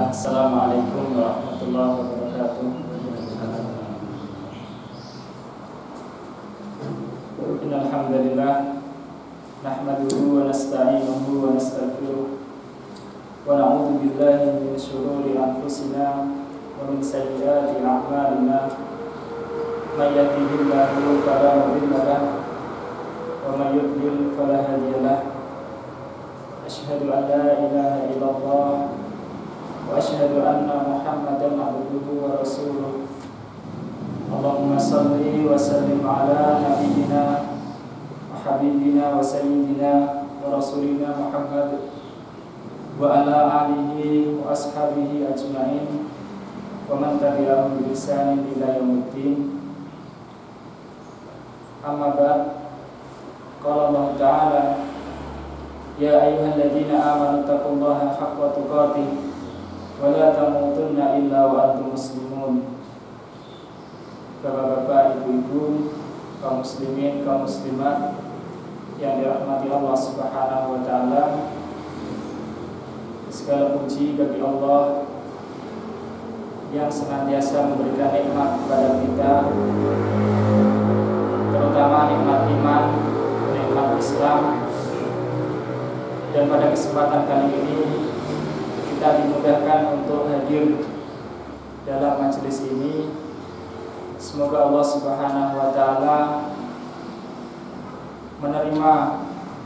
Assalamualaikum warahmatullahi wabarakatuh. Innal hamdalillah nahmaduhu wa nasta'inuhu wa nastaghfiruh wa na'udzu billahi min shururi anfusina wa min sayyiati a'malina. May yahdihillahu fala mudilla lahu wa may yudlil fala hadiya lahu. Asyhadu an la ilaha illallah wa asyhadu anna Muhammadan abduhu wa rasuluh. Allahumma salli wa sallim ala nabiyyina wa habibina wa sayyidina wa rasulina Muhammad wa ala alihi wa ashabihi ajma'in wa man tabi'ahum bi ihsanin ila yaumiddin. Amma ba'd. Qala Allah Ta'ala: Ya ayyuhalladzina amanu taqullaha haqqa tuqatih wa la tamutunna illa wa antum muslimun. Bapak-bapak, ibu-ibu, kaum muslimin, kaum muslimat yang dirahmati Allah Subhanahu wa taala, segala puji bagi Allah yang senantiasa memberikan nikmat kepada kita, terutama nikmat iman, nikmat Islam. Dan pada kesempatan kali ini kita dimudahkan untuk hadir dalam majelis ini. Semoga Allah Subhanahu wa taala menerima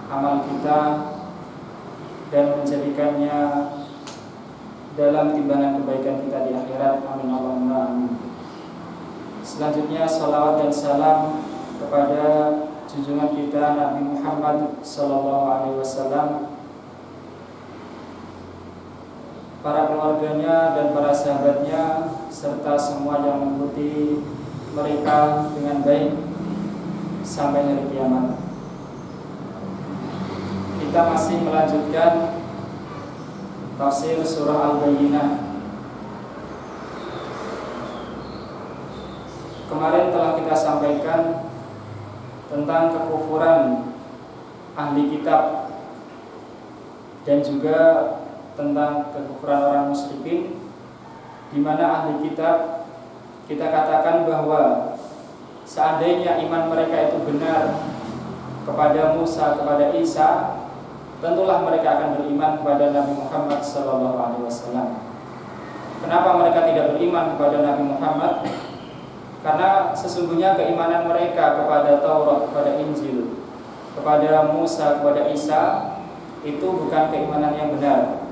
amal kita dan menjadikannya dalam timbangan kebaikan kita di akhirat. Amin Allahumma amin. Selanjutnya salawat dan salam kepada junjungan kita Nabi Muhammad sallallahu alaihi wasallam, para keluarganya dan para sahabatnya, serta semua yang mengikuti mereka dengan baik sampai hari kiamat. Kita masih melanjutkan tafsir surah Al-Bayyinah. Kemarin telah kita sampaikan tentang kekufuran ahli kitab dan juga tentang kekufuran orang musyrikin, di mana ahli kitab kita katakan bahwa seandainya iman mereka itu benar kepada Musa, kepada Isa, tentulah mereka akan beriman kepada Nabi Muhammad SAW. Kenapa mereka tidak beriman kepada Nabi Muhammad? Karena sesungguhnya keimanan mereka kepada Taurat, kepada Injil, kepada Musa, kepada Isa itu bukan keimanan yang benar.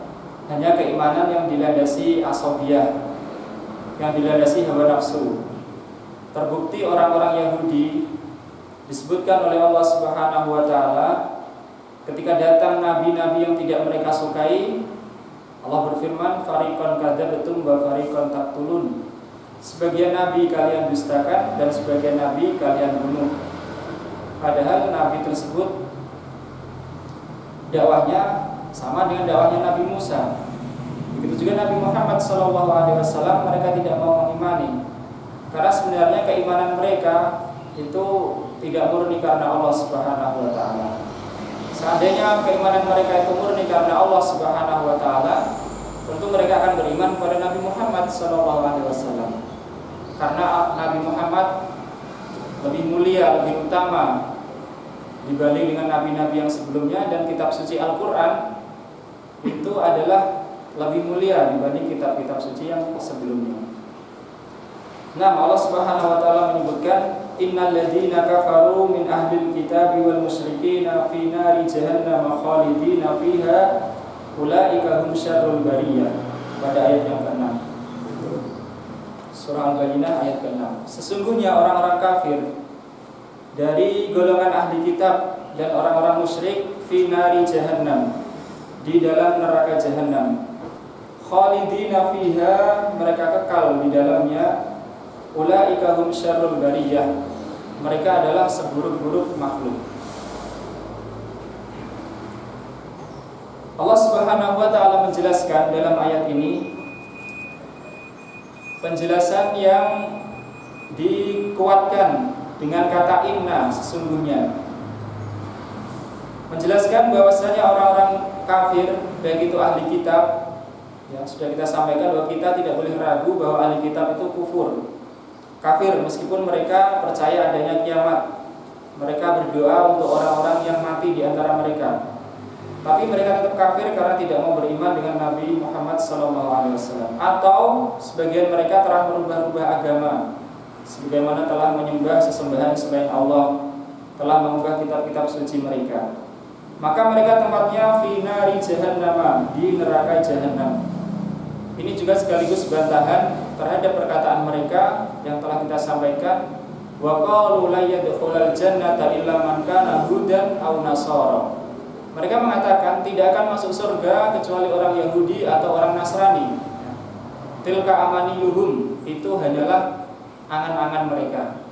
Hanya keimanan yang dilandasi asobiyah, yang dilandasi hawa nafsu. Terbukti orang-orang Yahudi disebutkan oleh Allah Subhanahu wa taala ketika datang nabi-nabi yang tidak mereka sukai, Allah berfirman, fariqan kadzabtum wa fariqan taqtulun. Sebagian nabi kalian dustakan dan sebagian nabi kalian bunuh. Padahal nabi tersebut dakwahnya sama dengan dakwahnya Nabi Musa. Begitu juga Nabi Muhammad SAW, mereka tidak mau mengimani. Karena sebenarnya keimanan mereka itu tidak murni karena Allah Subhanahu wa taala. Seandainya keimanan mereka itu murni karena Allah Subhanahu wa taala, tentu mereka akan beriman kepada Nabi Muhammad SAW. Karena Nabi Muhammad lebih mulia, lebih utama dibanding dengan nabi-nabi yang sebelumnya, dan kitab suci Al-Quran itu adalah lebih mulia dibanding kitab-kitab suci yang sebelumnya. Nah, Allah Subhanahu wa taala menyebutkan innal ladzina kafaru min ahlil kitabi wal musyrikina fi nari jahannam khalidina fiha ulaika hum syarrul bariyah, pada ayat yang ke-6. Surah Al-Bayyinah ayat ke-6. Sesungguhnya orang-orang kafir dari golongan ahli kitab dan orang-orang musyrik fi nari jahannam, di dalam neraka jahannam, khalidina fiha, mereka kekal di dalamnya, ulaika hum syarrul bariyah, mereka adalah seburuk-buruk makhluk. Allah Subhanahu wa taala menjelaskan dalam ayat ini penjelasan yang dikuatkan dengan kata inna, sesungguhnya, menjelaskan bahwasanya orang-orang kafir, baik itu ahli kitab Ya, sudah kita sampaikan bahwa kita tidak boleh ragu bahwa ahli kitab itu kafir meskipun mereka percaya adanya kiamat. Mereka berdoa untuk orang-orang yang mati di antara mereka. Tapi mereka tetap kafir karena tidak mau beriman dengan Nabi Muhammad SAW. Atau sebagian mereka telah merubah-rubah agama, sebagaimana telah menyembah sesembahan selain Allah, telah mengubah kitab-kitab suci mereka. Maka mereka tempatnya fi nari jahannam, di neraka jahanam. Ini juga sekaligus bantahan terhadap perkataan mereka yang telah kita sampaikan, wa qalu la yadkhulul jannata illa man kana hudan aw nasara. Mereka mengatakan tidak akan masuk surga kecuali orang Yahudi atau orang Nasrani. Tilka amaniyuhum, itu hanyalah angan-angan mereka.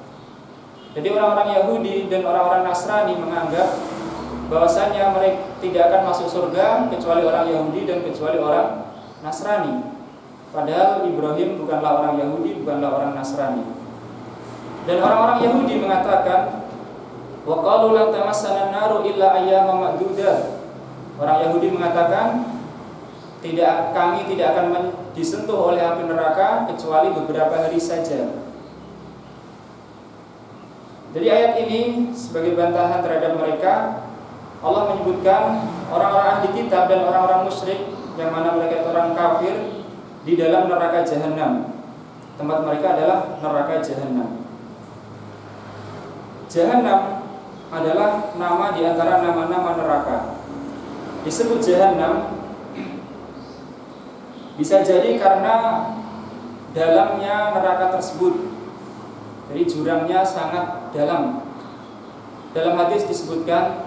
Jadi orang-orang Yahudi dan orang-orang Nasrani menganggap bahwasanya mereka tidak akan masuk surga kecuali orang Yahudi dan kecuali orang Nasrani. Padahal Ibrahim bukanlah orang Yahudi, bukanlah orang Nasrani. Dan orang-orang Yahudi mengatakan, wa qalu lan tamassana an-naru illa ayyaman ma'dudah. Orang Yahudi mengatakan, kami tidak akan disentuh oleh api neraka kecuali beberapa hari saja. Jadi ayat ini sebagai bantahan terhadap mereka, Allah menyebutkan orang-orang ahli kitab dan orang-orang musyrik yang mana mereka itu orang kafir di dalam neraka jahanam. Tempat mereka adalah neraka jahanam. Jahanam adalah nama di antara nama-nama neraka. Disebut jahanam bisa jadi karena dalamnya neraka tersebut, jadi jurangnya sangat dalam. Dalam hadis disebutkan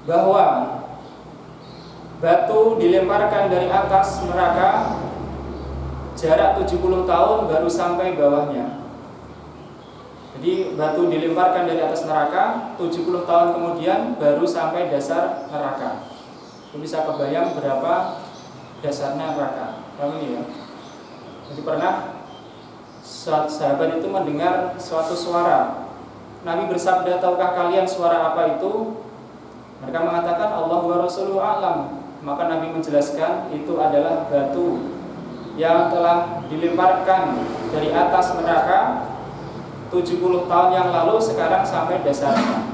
bahwa batu dilemparkan dari atas neraka jarak 70 tahun baru sampai bawahnya. Jadi batu dilemparkan dari atas neraka 70 tahun kemudian baru sampai dasar neraka. Itu bisa kebayang berapa dasarnya neraka. Paham ini ya? Jadi pernah sahabat itu mendengar suatu suara. Nabi bersabda, "Tahukah kalian suara apa itu?" Mereka mengatakan, "Allah wa rasuluhu a'lam." Maka Nabi menjelaskan itu adalah batu yang telah dilemparkan dari atas neraka 70 tahun yang lalu, sekarang sampai dasarnya.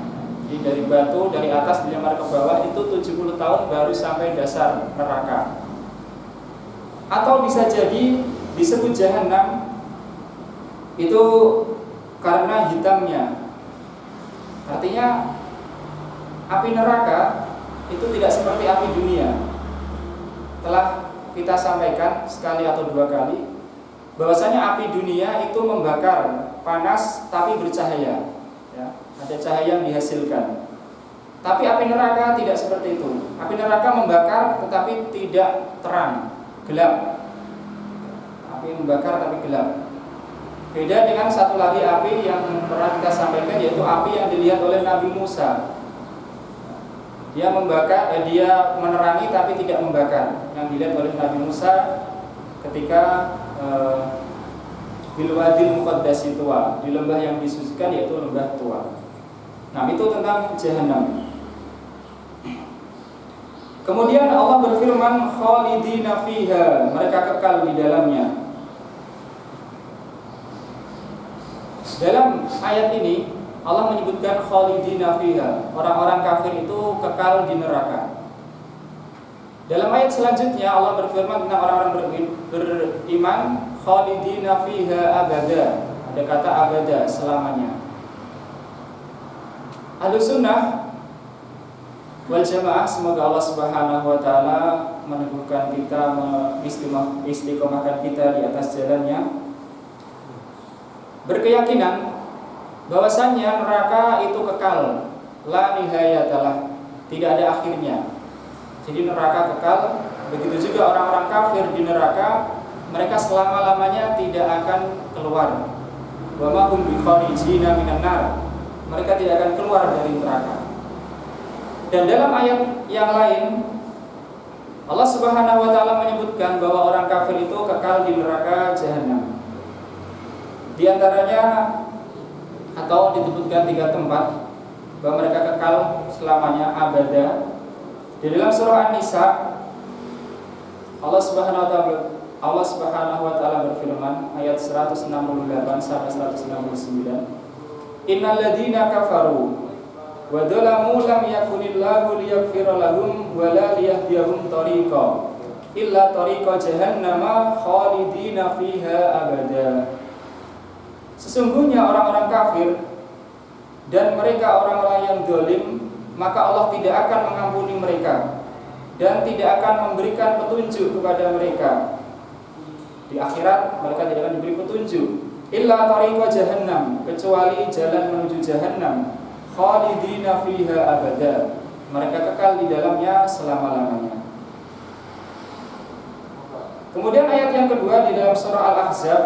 Jadi dari batu dari atas dilempar ke bawah itu 70 tahun baru sampai dasar neraka. Atau bisa jadi disebut jahanam itu karena hitamnya. Artinya api neraka itu tidak seperti api dunia. Telah kita sampaikan sekali atau dua kali bahwasanya api dunia itu membakar, panas tapi bercahaya, ya, ada cahaya yang dihasilkan. Tapi api neraka tidak seperti itu. Api neraka membakar tetapi tidak terang, gelap. Api membakar tapi gelap. Beda dengan satu lagi api yang pernah kita sampaikan, yaitu api yang dilihat oleh Nabi Musa. Dia membakar, dia menerangi tapi tidak membakar. Yang dilihat oleh Nabi Musa ketika Bilwadil Muqaddasi Tuwa, di lembah yang disucikan, yaitu lembah Tuwa. Nah, itu tentang jahanam. Kemudian Allah berfirman, khalidina fiha, mereka kekal di dalamnya. Dalam ayat ini Allah menyebutkan khalidina fiha, orang-orang kafir itu kekal di neraka. Dalam ayat selanjutnya Allah berfirman tentang orang-orang beriman, khalidina fiha abada. Ada kata abada, selamanya. Ahlus sunnah wal jamaah, semoga Allah Subhanahu wa taala meneguhkan kita, mengistiqomahkan kita di atas jalannya, berkeyakinan bahwasannya neraka itu kekal, la nihayatalah, tidak ada akhirnya. Jadi neraka kekal. Begitu juga orang-orang kafir di neraka, mereka selama-lamanya tidak akan keluar. Wa ma hum bikharijina minan nar, mereka tidak akan keluar dari neraka. Dan dalam ayat yang lain Allah Subhanahu wa taala menyebutkan bahwa orang kafir itu kekal di neraka jahanam. Di antaranya atau disebutkan 3 tempat bahwa mereka kekal selamanya, abada. Di dalam surah An-Nisa Allah Subhanahu wa taala berfirman ayat 168 sampai 169. Innal ladzina kafaru wa dzalamu lam yakunillahu liyaghfira lahum wa la liyahdiyahum tariqa illa tariqa jahannama khalidina fiha abada. Sesungguhnya orang-orang kafir dan mereka orang-orang yang zalim, maka Allah tidak akan mengampuni mereka dan tidak akan memberikan petunjuk kepada mereka. Di akhirat mereka tidak akan diberi petunjuk. Illa tariqa jahannam, kecuali jalan menuju jahannam. Khalidina fiha abada, mereka kekal di dalamnya selama-lamanya. Kemudian ayat yang kedua di dalam surah Al-Ahzab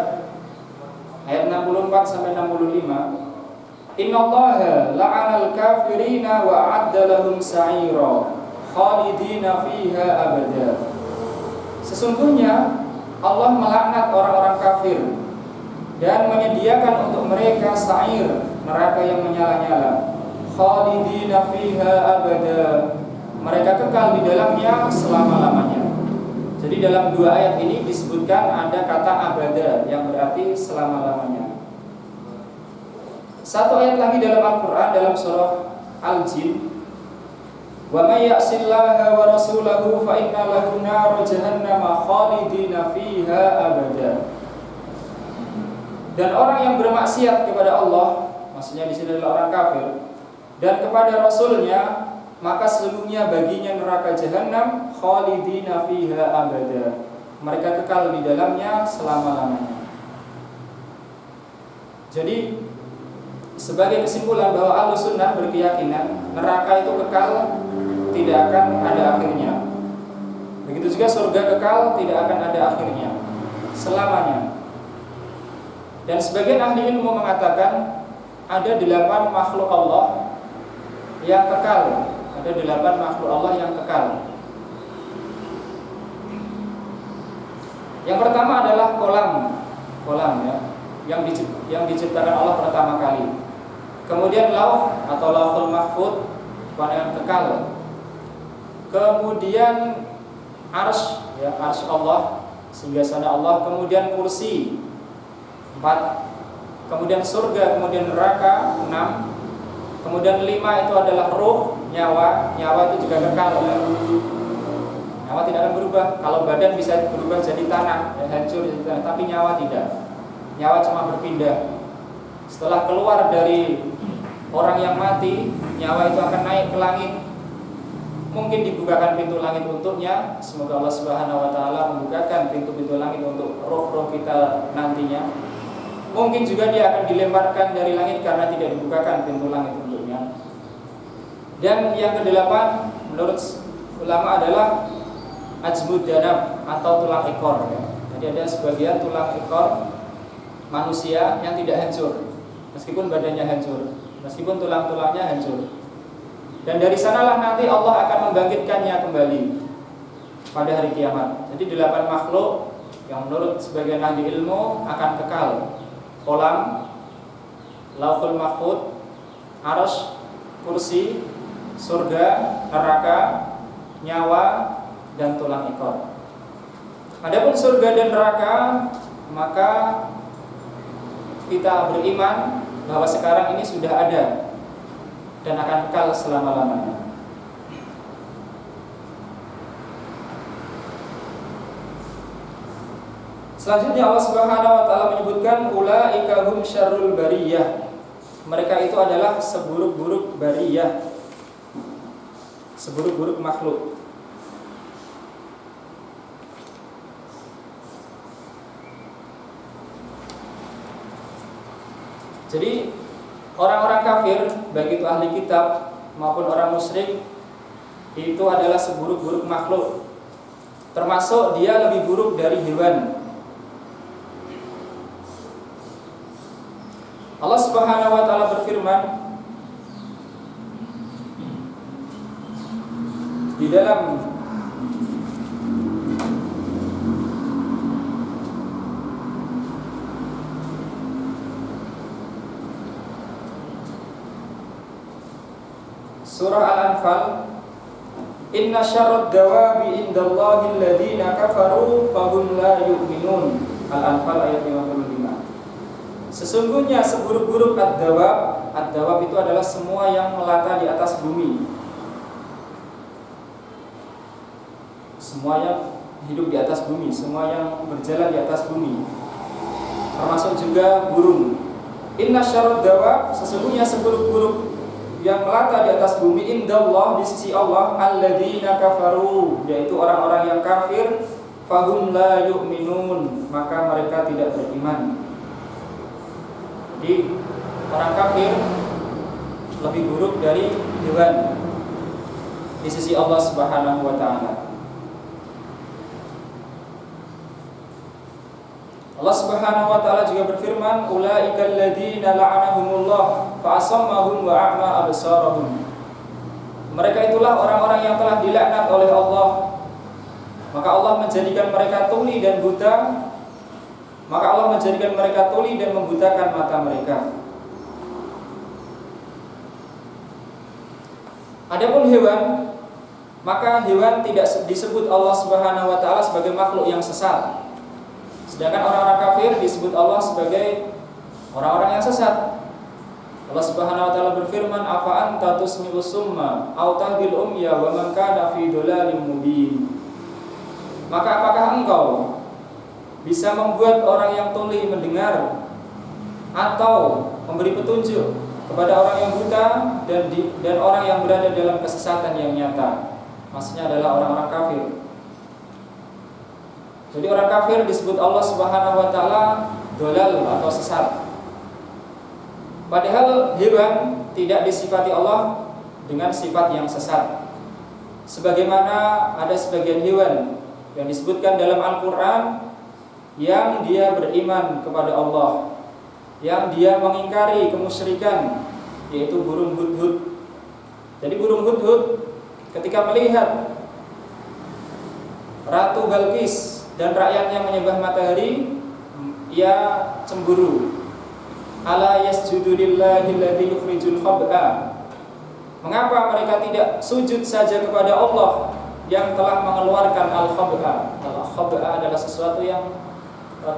ayat 64 sampai 65. Innallaha la'anal kafirina wa a'adda lahum sa'ira khalidina fiha abada. Sesungguhnya Allah melaknat orang-orang kafir dan menyediakan untuk mereka sa'ir, neraka yang menyala-nyala. Khalidina fiha abada, mereka kekal di dalamnya selama-lamanya. Jadi dalam dua ayat ini disebutkan ada kata abada yang berarti selama-lamanya. Satu ayat lagi dalam Al-Quran dalam surah Al-Jin, wa may ya'sillaha wa rasulahu fa inna lahu nar jahannam khalidina fiha abada. Dan orang yang bermaksiat kepada Allah, maksudnya di sini adalah orang kafir, dan kepada Rasulnya, maka sesungguhnya baginya neraka jahanam khalidina fiha abada, mereka kekal di dalamnya selama-lamanya. Jadi sebagai kesimpulan bahwa Ahlussunnah berkeyakinan neraka itu kekal, tidak akan ada akhirnya. Begitu juga surga kekal, tidak akan ada akhirnya, selamanya. Dan sebagian ahli ilmu mengatakan ada 8 makhluk Allah yang kekal. Ada 8 makhluk Allah yang kekal. Yang pertama adalah kolam ya, yang diciptakan Allah pertama kali. Kemudian lauh atau lauhul mahfud yang kekal. Kemudian arsy ya, arsy Allah, singgasana Allah. Kemudian kursi 4. Kemudian surga, kemudian neraka 6. Kemudian 5 itu adalah ruh, nyawa itu juga kekal ya. Nyawa tidak akan berubah. Kalau badan bisa berubah jadi tanah ya, hancur jadi tanah, tapi nyawa tidak. Nyawa cuma berpindah. Setelah keluar dari orang yang mati, nyawa itu akan naik ke langit. Mungkin dibukakan pintu langit untuknya. Semoga Allah Subhanahu wa taala membukakan pintu-pintu langit untuk roh-roh kita nantinya. Mungkin juga dia akan dilemparkan dari langit karena tidak dibukakan pintu langit untuknya. Dan yang ke-8 menurut ulama adalah ajmud danab atau tulang ekor ya. Jadi ada sebagian tulang ekor manusia yang tidak hancur meskipun badannya hancur, meskipun tulang-tulangnya hancur. Dan dari sanalah nanti Allah akan membangkitkannya kembali pada hari kiamat. Jadi 8 makhluk yang menurut sebagian ahli ilmu akan kekal. Kolam, lauhul mahfud, arsy, kursi, surga, neraka, nyawa, dan tulang ekor. Adapun surga dan neraka, maka kita beriman bahwa sekarang ini sudah ada dan akan kekal selama-lamanya. Selanjutnya Allah Subhanahu wa taala menyebutkan ulaika hum syarrul bariyah. Mereka itu adalah seburuk-buruk bariyah, seburuk-buruk makhluk. Jadi orang-orang kafir, baik itu ahli kitab maupun orang musyrik, itu adalah seburuk-buruk makhluk. Termasuk dia lebih buruk dari hewan. Allah Subhanahu wa taala berfirman di dalam surah Al-Anfal Inna syarrad dawabi indallahi alladziina kafaru fahum la yu'minun. Al-Anfal ayat 55. Sesungguhnya seburuk-buruk ad-dawab, ad-dawab itu adalah semua yang melata di atas bumi. Semua yang hidup di atas bumi, semua yang berjalan di atas bumi. Termasuk juga burung. Inna syarrad dawab, sesungguhnya seburuk-buruk yang melata di atas bumi indallah, di sisi Allah, alladziina kafaru, yaitu orang-orang yang kafir, fahum la yu'minun, maka mereka tidak beriman. Jadi orang kafir lebih buruk dari hewan di sisi Allah Subhanahu wa taala. Allah Subhanahu wa taala juga berfirman, ulaikal ladzina la'anahumullah fa asammahum wa a'ma absarahum. Mereka itulah orang-orang yang telah dilaknat oleh Allah, maka Allah menjadikan mereka tuli dan buta. Maka Allah menjadikan mereka tuli dan membutakan mata mereka. Adapun hewan, maka hewan tidak disebut Allah Subhanahu wa taala sebagai makhluk yang sesat. Sedangkan orang-orang kafir disebut Allah sebagai orang-orang yang sesat. Allah Subhanahu wa taala berfirman, afa anta tusmi'us summa aw tahdil umya wa man kana fi dhalalin mubin. Maka apakah engkau bisa membuat orang yang tuli mendengar atau memberi petunjuk kepada orang yang buta dan orang yang berada dalam kesesatan yang nyata? Maksudnya adalah orang-orang kafir. Jadi orang kafir disebut Allah Subhanahu wa taala dhalal atau sesat. Padahal hewan tidak disifati Allah dengan sifat yang sesat. Sebagaimana ada sebagian hewan yang disebutkan dalam Al-Qur'an yang dia beriman kepada Allah, yang dia mengingkari kemusyrikan, yaitu burung hudhud. Jadi burung hudhud ketika melihat Ratu Balqis dan rakyatnya menyembah matahari, ia cemburu. Ala yasjudu lillahi alladzi yukhrijul khab'a. Mengapa mereka tidak sujud saja kepada Allah yang telah mengeluarkan al-khab'a? Al-khab'a adalah sesuatu yang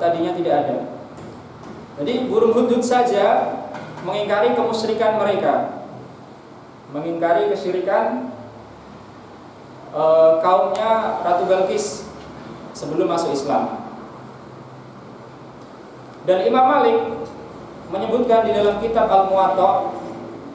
tadinya tidak ada. Jadi burung hudhud saja mengingkari kemusyrikan mereka, mengingkari kesyirikan kaumnya Ratu Balqis sebelum masuk Islam. Dan Imam Malik menyebutkan di dalam kitab Al-Muwatta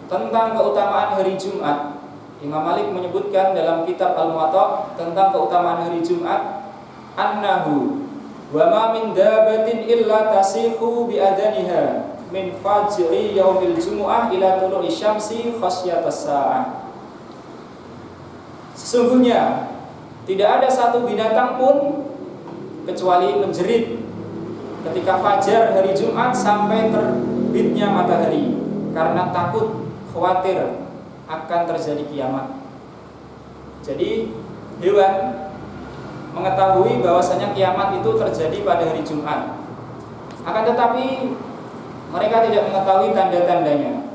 tentang keutamaan hari Jumat. Imam Malik menyebutkan dalam kitab Al-Muwatta tentang keutamaan hari Jumat, annahu wa ma min dabatin illa tasihu bi adaniha min fajri yaumil jumu'ah ila tulu'i syamsi khasyatas sa'ah. Sesungguhnya tidak ada satu binatang pun kecuali menjerit ketika fajar hari Jumat sampai terbitnya matahari, karena takut, khawatir akan terjadi kiamat. Jadi hewan mengetahui bahwasanya kiamat itu terjadi pada hari Jumat. Akan tetapi mereka tidak mengetahui tanda-tandanya.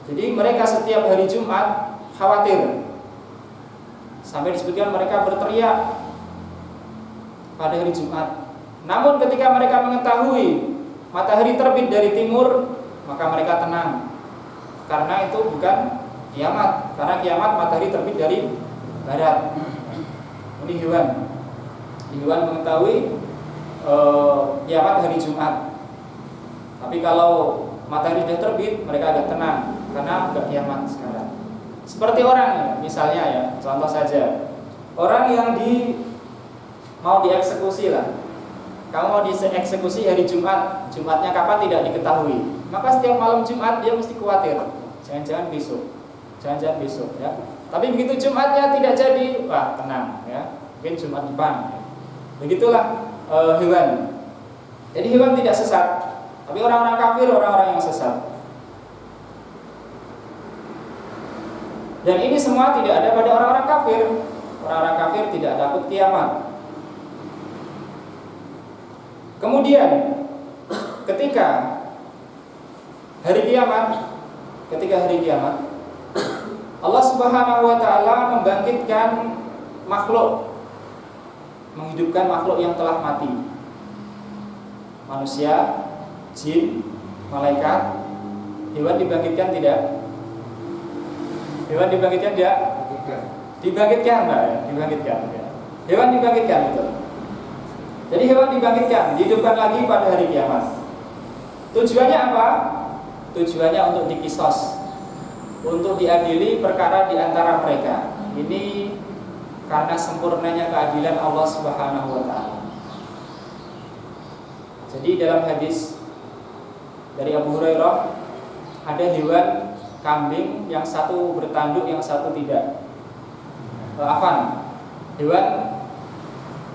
Jadi mereka setiap hari Jumat khawatir. Sampai disebutkan mereka berteriak pada hari Jumat. Namun ketika mereka mengetahui matahari terbit dari timur, maka mereka tenang. Karena itu bukan kiamat. Karena kiamat matahari terbit dari barat. Ini hewan. Hewan mengetahui kiamat hari Jumat. Tapi kalau matahari sudah terbit, mereka agak tenang karena agak kiamat sekarang. Seperti orang, misalnya ya, contoh saja, orang yang mau dieksekusi lah. Kamu mau dieksekusi hari Jumat, Jumatnya kapan tidak diketahui. Maka setiap malam Jumat dia mesti khawatir, jangan-jangan besok ya. Tapi begitu Jumatnya tidak jadi, wah tenang ya, mungkin Jumat depan. Begitulah hewan. Jadi hewan tidak sesat, tapi orang-orang kafir, orang-orang yang sesat. Dan ini semua tidak ada pada orang-orang kafir. Orang-orang kafir tidak takut kiamat. Kemudian ketika hari kiamat, Allah Subhanahu wa taala membangkitkan makhluk, menghidupkan makhluk yang telah mati. Manusia, jin, malaikat, hewan dibangkitkan tidak? Hewan dibangkitkan tidak? Dibangkitkan, Pak, ya? Dibangkitkan. Ya. Hewan dibangkitkan, betul. Jadi hewan dibangkitkan, dihidupkan lagi pada hari kiamat. Tujuannya apa? Tujuannya untuk dikisos, untuk diadili perkara di antara mereka. Ini karena sempurnanya keadilan Allah Subhanahu wa taala. Jadi dalam hadis dari Abu Hurairah, ada hewan kambing yang satu bertanduk, yang satu tidak. Hewan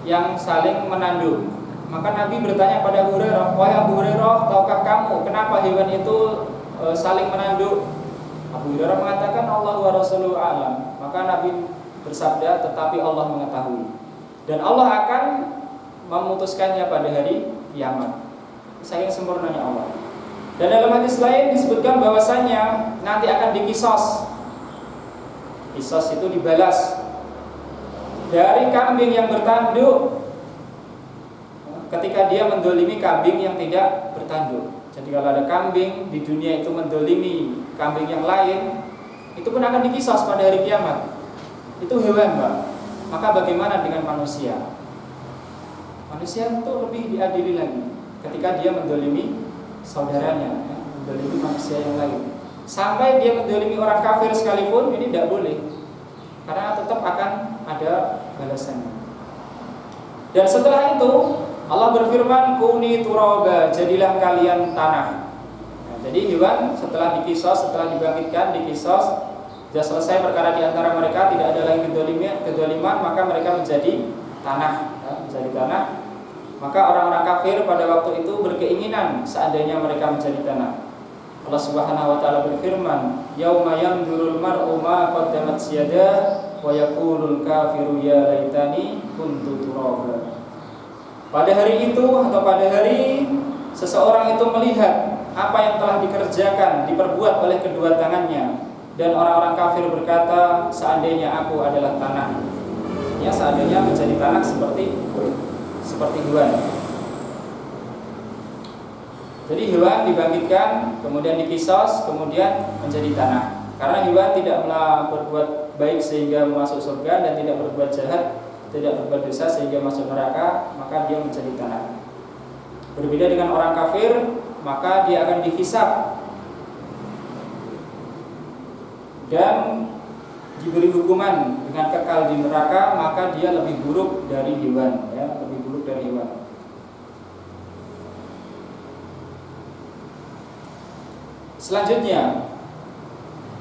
yang saling menanduk. Maka Nabi bertanya pada Abu Hurairah, "Wahai Abu Hurairah, tahukah kamu kenapa hewan itu saling menanduk?" Abu Hurairah mengatakan, "Allah wa Rasuluhu a'lam." Maka Nabi bersabda, "Tetapi Allah mengetahui, dan Allah akan memutuskannya pada hari kiamat." Saking sempurnanya Allah. Dan dalam hadis lain disebutkan bahwasanya nanti akan dikisos. Kisos itu dibalas dari kambing yang bertanduk ketika dia mendolimi kambing yang tidak bertanduk. Jadi kalau ada kambing di dunia itu mendolimi kambing yang lain, itu pun akan dikisos pada hari kiamat. Itu hewan, Pak. Maka bagaimana dengan manusia? Manusia itu lebih diadili lagi ketika dia mendolimi saudaranya, mendolimi manusia yang lain. Sampai dia mendolimi orang kafir sekalipun, ini tidak boleh, karena tetap akan ada balasannya. Dan setelah itu Allah berfirman, "Kuni turaba," jadilah kalian tanah. Nah, jadi hewan setelah dikisos, setelah dibangkitkan, dikisos, sudah selesai perkara di antara mereka, tidak ada lagi kedoliman, maka mereka menjadi tanah, menjadi tanah. Maka orang-orang kafir pada waktu itu berkeinginan seandainya mereka menjadi tanah. Allah Subhanahu wa taala berfirman, "Yauma yanzurul mar'u ma qaddamat yadah wa yaqulul kafiru ya laitani kuntu turaba." Pada hari itu atau pada hari seseorang itu melihat apa yang telah dikerjakan, diperbuat oleh kedua tangannya, dan orang-orang kafir berkata, "Seandainya aku adalah tanah." Ya, seandainya menjadi tanah seperti hewan. Jadi hewan dibangkitkan, kemudian dikisos, kemudian menjadi tanah. Karena hewan tidak berbuat baik sehingga masuk surga, dan tidak berbuat jahat, tidak berbuat dosa sehingga masuk neraka, maka dia menjadi tanah. Berbeda dengan orang kafir, maka dia akan dihisab dan diberi hukuman dengan kekal di neraka, maka dia lebih buruk dari hewan, ya, lebih buruk dari hewan. Selanjutnya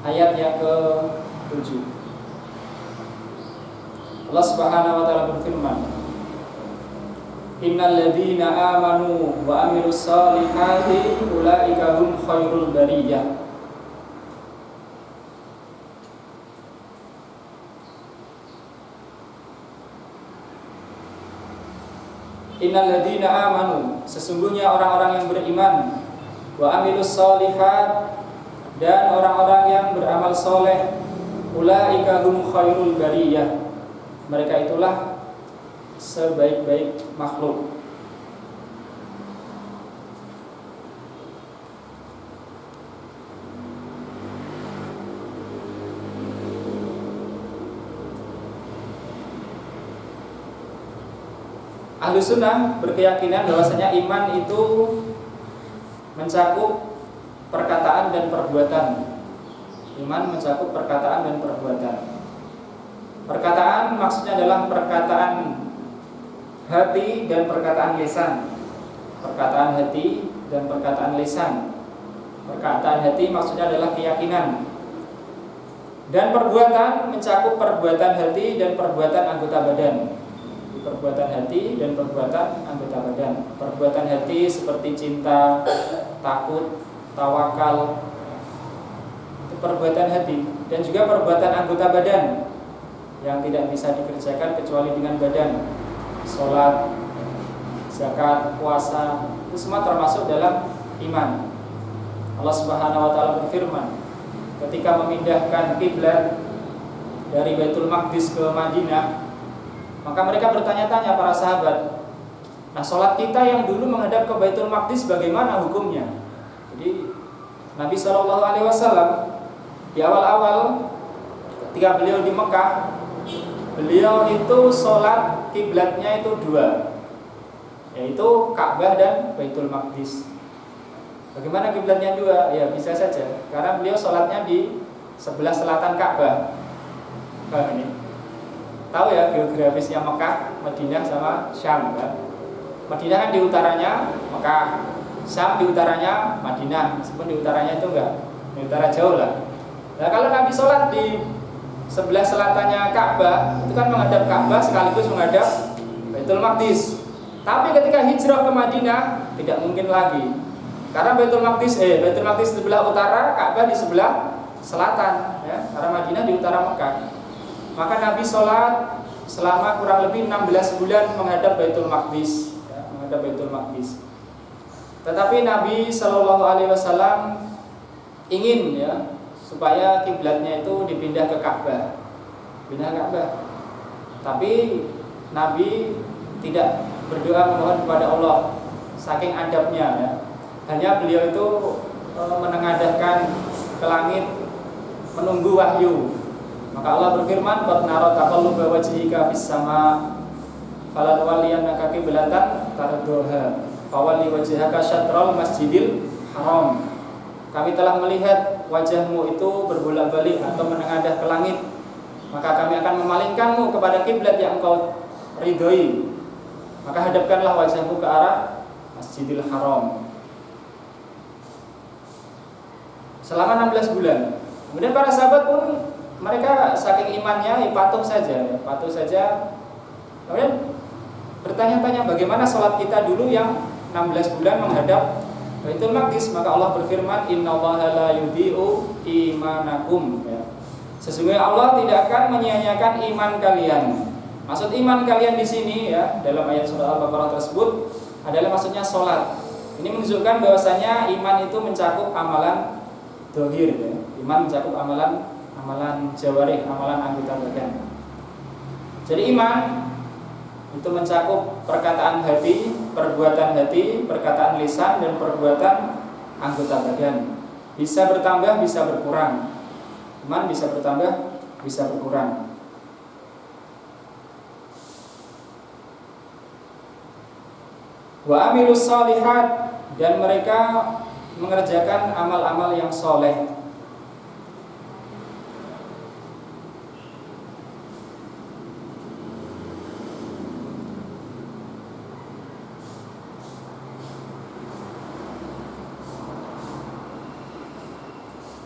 ayat yang ke-7. Allah Subhanahu wa taala berfirman, "Innal ladzina amanu wa amilus solihati ulaika hum khairul bariyah." Innal ladzina amanu, sesungguhnya orang-orang yang beriman, wa amilus solihat, dan orang-orang yang beramal soleh, ulaika hum khairul bariyah, mereka itulah sebaik-baik makhluk. Ahlu sunnah berkeyakinan bahwasanya iman itu mencakup perkataan dan perbuatan. Iman mencakup perkataan dan perbuatan. Perkataan maksudnya adalah perkataan hati dan perkataan lisan. Perkataan hati dan perkataan lisan. Perkataan hati maksudnya adalah keyakinan. Dan perbuatan mencakup perbuatan hati dan perbuatan anggota badan. Perbuatan hati dan perbuatan anggota badan. Perbuatan hati seperti cinta, takut, tawakal, itu perbuatan hati. Dan juga perbuatan anggota badan yang tidak bisa dikerjakan kecuali dengan badan. Sholat, zakat, puasa, itu semua termasuk dalam iman. Allah Subhanahu wa taala berfirman ketika memindahkan kiblat dari Baitul Maqdis ke Madinah, Maka mereka bertanya-tanya para sahabat, nah sholat kita yang dulu menghadap ke Baitul Maqdis bagaimana hukumnya? Jadi Nabi SAW di awal-awal ketika beliau di Mekah, beliau itu sholat kiblatnya itu dua, yaitu Ka'bah dan Baitul Maqdis. Bagaimana kiblatnya dua? Ya bisa saja, karena beliau sholatnya di sebelah selatan Ka'bah. Ini tahu ya geografisnya Mekah, Madinah sama Syam kan? Madinah kan di utaranya Mekah, Syam di utaranya Madinah, meskipun di utaranya itu enggak di utara jauh lah. Nah kalau Nabi sholat di sebelah selatannya Ka'bah, itu kan menghadap Ka'bah sekaligus menghadap Baitul Maqdis. Tapi ketika hijrah ke Madinah tidak mungkin lagi, karena Baitul Maqdis di sebelah utara, Ka'bah di sebelah selatan, ya, karena Madinah di utara Mekah. Maka Nabi sholat selama kurang lebih 16 bulan menghadap Baitul Maqdis, ya, menghadap Baitul Maqdis. Tetapi Nabi SAW ingin ya supaya kiblatnya itu dipindah ke Ka'bah, pindah Ka'bah. Tapi Nabi tidak berdoa memohon kepada Allah, saking adabnya ya. Hanya beliau itu menengadahkan ke langit menunggu wahyu. Maka Allah berfirman, "Qad nara taqalluba wajhika fis sama, falanwalliyannaka qiblatan tardhaha, fawalli wajhaka syatral masjidil haram." Kami telah melihat wajahmu itu berbolak-balik atau menengadah ke langit, maka kami akan memalingkanmu kepada kiblat yang engkau ridhoi. Maka hadapkanlah wajahmu ke arah Masjidil Haram. Selama 16 bulan. Kemudian para sahabat pun mereka saking imannya patuh saja. Kemudian bertanya-tanya bagaimana sholat kita dulu yang 16 bulan menghadap Baitul Maqdis. Maka Allah berfirman, "Innallaha la yudhi'u imanakum." Ya. Sesungguhnya Allah tidak akan menyia-nyiakan iman kalian. Maksud iman kalian di sini ya dalam ayat surah Al-Baqarah tersebut adalah maksudnya sholat. Ini menunjukkan bahwasanya iman itu mencakup amalan dohir ya. Iman mencakup amalan jawarih, amalan anggota badan. Jadi iman itu mencakup perkataan hati, perbuatan hati, perkataan lisan, dan perbuatan anggota badan. Bisa bertambah, bisa berkurang. Iman bisa bertambah, bisa berkurang. Wa amilus shalihat, dan mereka mengerjakan amal-amal yang soleh.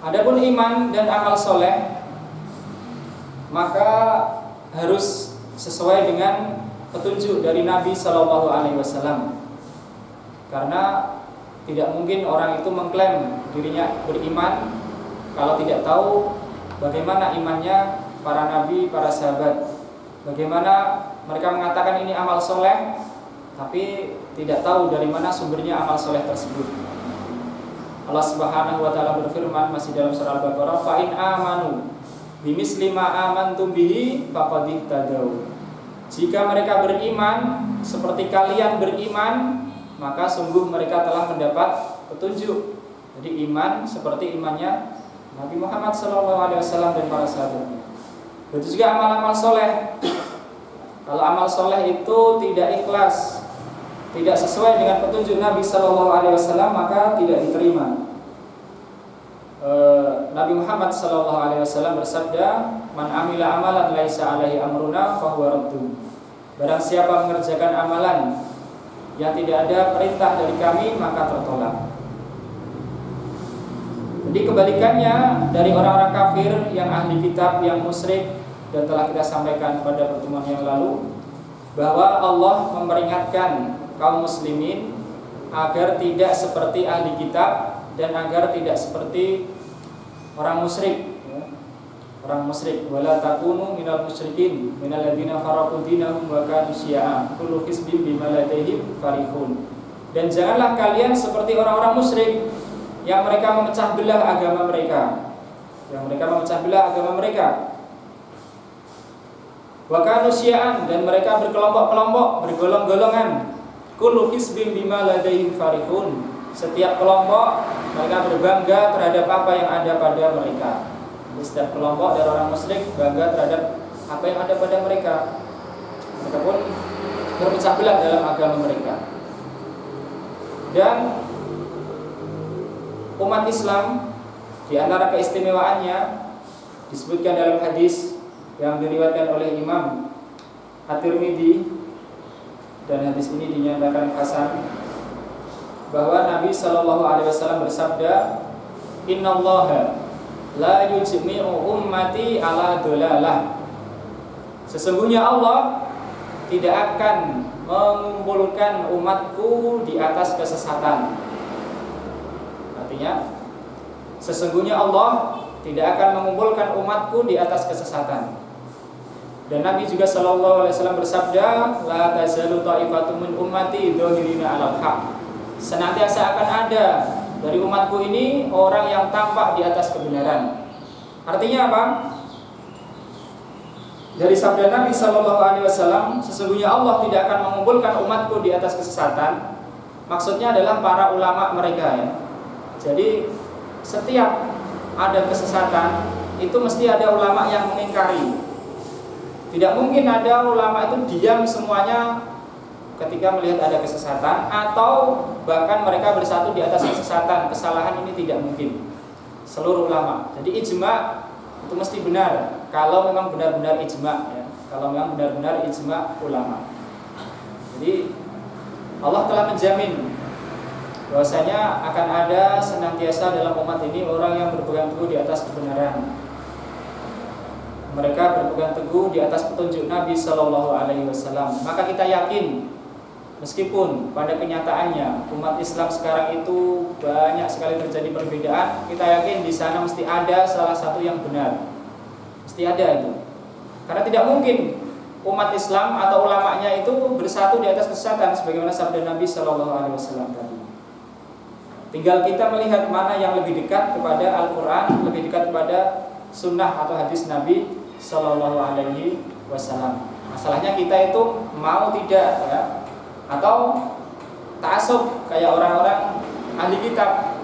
Adapun iman dan amal soleh maka harus sesuai dengan petunjuk dari Nabi SAW. Karena tidak mungkin orang itu mengklaim dirinya beriman kalau tidak tahu bagaimana imannya para nabi, para sahabat. Bagaimana mereka mengatakan ini amal soleh, tapi tidak tahu dari mana sumbernya amal soleh tersebut. Allah Subhanahu wa taala berfirman masih dalam surah Al-Baqarah, "Fa in amanu bimisli ma amantum bihi faqad ihtadaw." Jika mereka beriman seperti kalian beriman, maka sungguh mereka telah mendapat petunjuk. Jadi iman seperti imannya Nabi Muhammad SAW dan para sahabatnya. Begitu juga amal-amal soleh. Kalau amal soleh itu tidak ikhlas, tidak sesuai dengan petunjuk Nabi SAW, maka tidak diterima. Nabi Muhammad SAW bersabda, "Man amila amalan laisa alaihi amruna fahuwa raddun." Barang siapa mengerjakan amalan yang tidak ada perintah dari kami, maka tertolak. Jadi kebalikannya dari orang-orang kafir yang ahli kitab, yang musyrik, dan telah kita sampaikan pada pertemuan yang lalu, bahwa Allah memperingatkan kaum muslimin agar tidak seperti ahli kitab dan agar tidak seperti orang musyrik. Orang musyrik, wala takunu minal musyrikin minal ladzina faraqu dinahum wa kanu syi'a kullu hizbin bima ladaihim farihun. Dan janganlah kalian seperti orang-orang musyrik yang mereka memecah belah agama mereka. Wa kanu syi'an, dan mereka berkelompok-kelompok, bergolong-golongan. Kullu hizbin bima ladaihim farihun. Setiap kelompok mereka berbangga terhadap apa yang ada pada mereka. Jadi setiap kelompok dari orang musyrik bangga terhadap apa yang ada pada mereka. Mereka pun berpecah belah dalam agama mereka. Dan umat Islam di antara keistimewaannya disebutkan dalam hadis yang diriwayatkan oleh Imam At-Tirmidzi, dan hadis ini dinyatakan hasan, bahwa Nabi Shallallahu Alaihi Wasallam bersabda, Innallaha la yujmi'u ummati ala dolalah. Sesungguhnya Allah tidak akan mengumpulkan umatku di atas kesesatan. Artinya, sesungguhnya Allah tidak akan mengumpulkan umatku di atas kesesatan. Dan Nabi juga Shallallahu Alaihi Wasallam bersabda, La tazalu ta'ifatum min ummati dhahirina 'alal haq. Senantiasa akan ada dari umatku ini orang yang tampak di atas kebenaran. Artinya apa? Dari sabda Nabi Shallallahu Alaihi Wasallam, sesungguhnya Allah tidak akan mengumpulkan umatku di atas kesesatan. Maksudnya adalah para ulama mereka, ya. Jadi setiap ada kesesatan itu mesti ada ulama yang mengingkari. Tidak mungkin ada ulama itu diam semuanya ketika melihat ada kesesatan, atau bahkan mereka bersatu di atas kesesatan, kesalahan ini tidak mungkin. Seluruh ulama. Jadi ijma itu mesti benar kalau memang benar-benar ijma, ya. Kalau memang benar-benar ijma ulama. Jadi Allah telah menjamin bahwasanya akan ada senantiasa dalam umat ini orang yang berpegang teguh di atas kebenaran. Mereka berpegang teguh di atas petunjuk Nabi Shallallahu Alaihi Wasallam. Maka kita yakin, meskipun pada kenyataannya umat Islam sekarang itu banyak sekali terjadi perbedaan, kita yakin di sana mesti ada salah satu yang benar, mesti ada itu. Karena tidak mungkin umat Islam atau ulamanya itu bersatu di atas kesesatan, sebagaimana sabda Nabi Shallallahu Alaihi Wasallam tadi. Tinggal kita melihat mana yang lebih dekat kepada Al-Quran, lebih dekat kepada sunnah atau hadis Nabi Sallallahu Alaihi Wasallam. Masalahnya kita itu mau tidak, ya, atau ta'assub kayak orang-orang ahli kitab.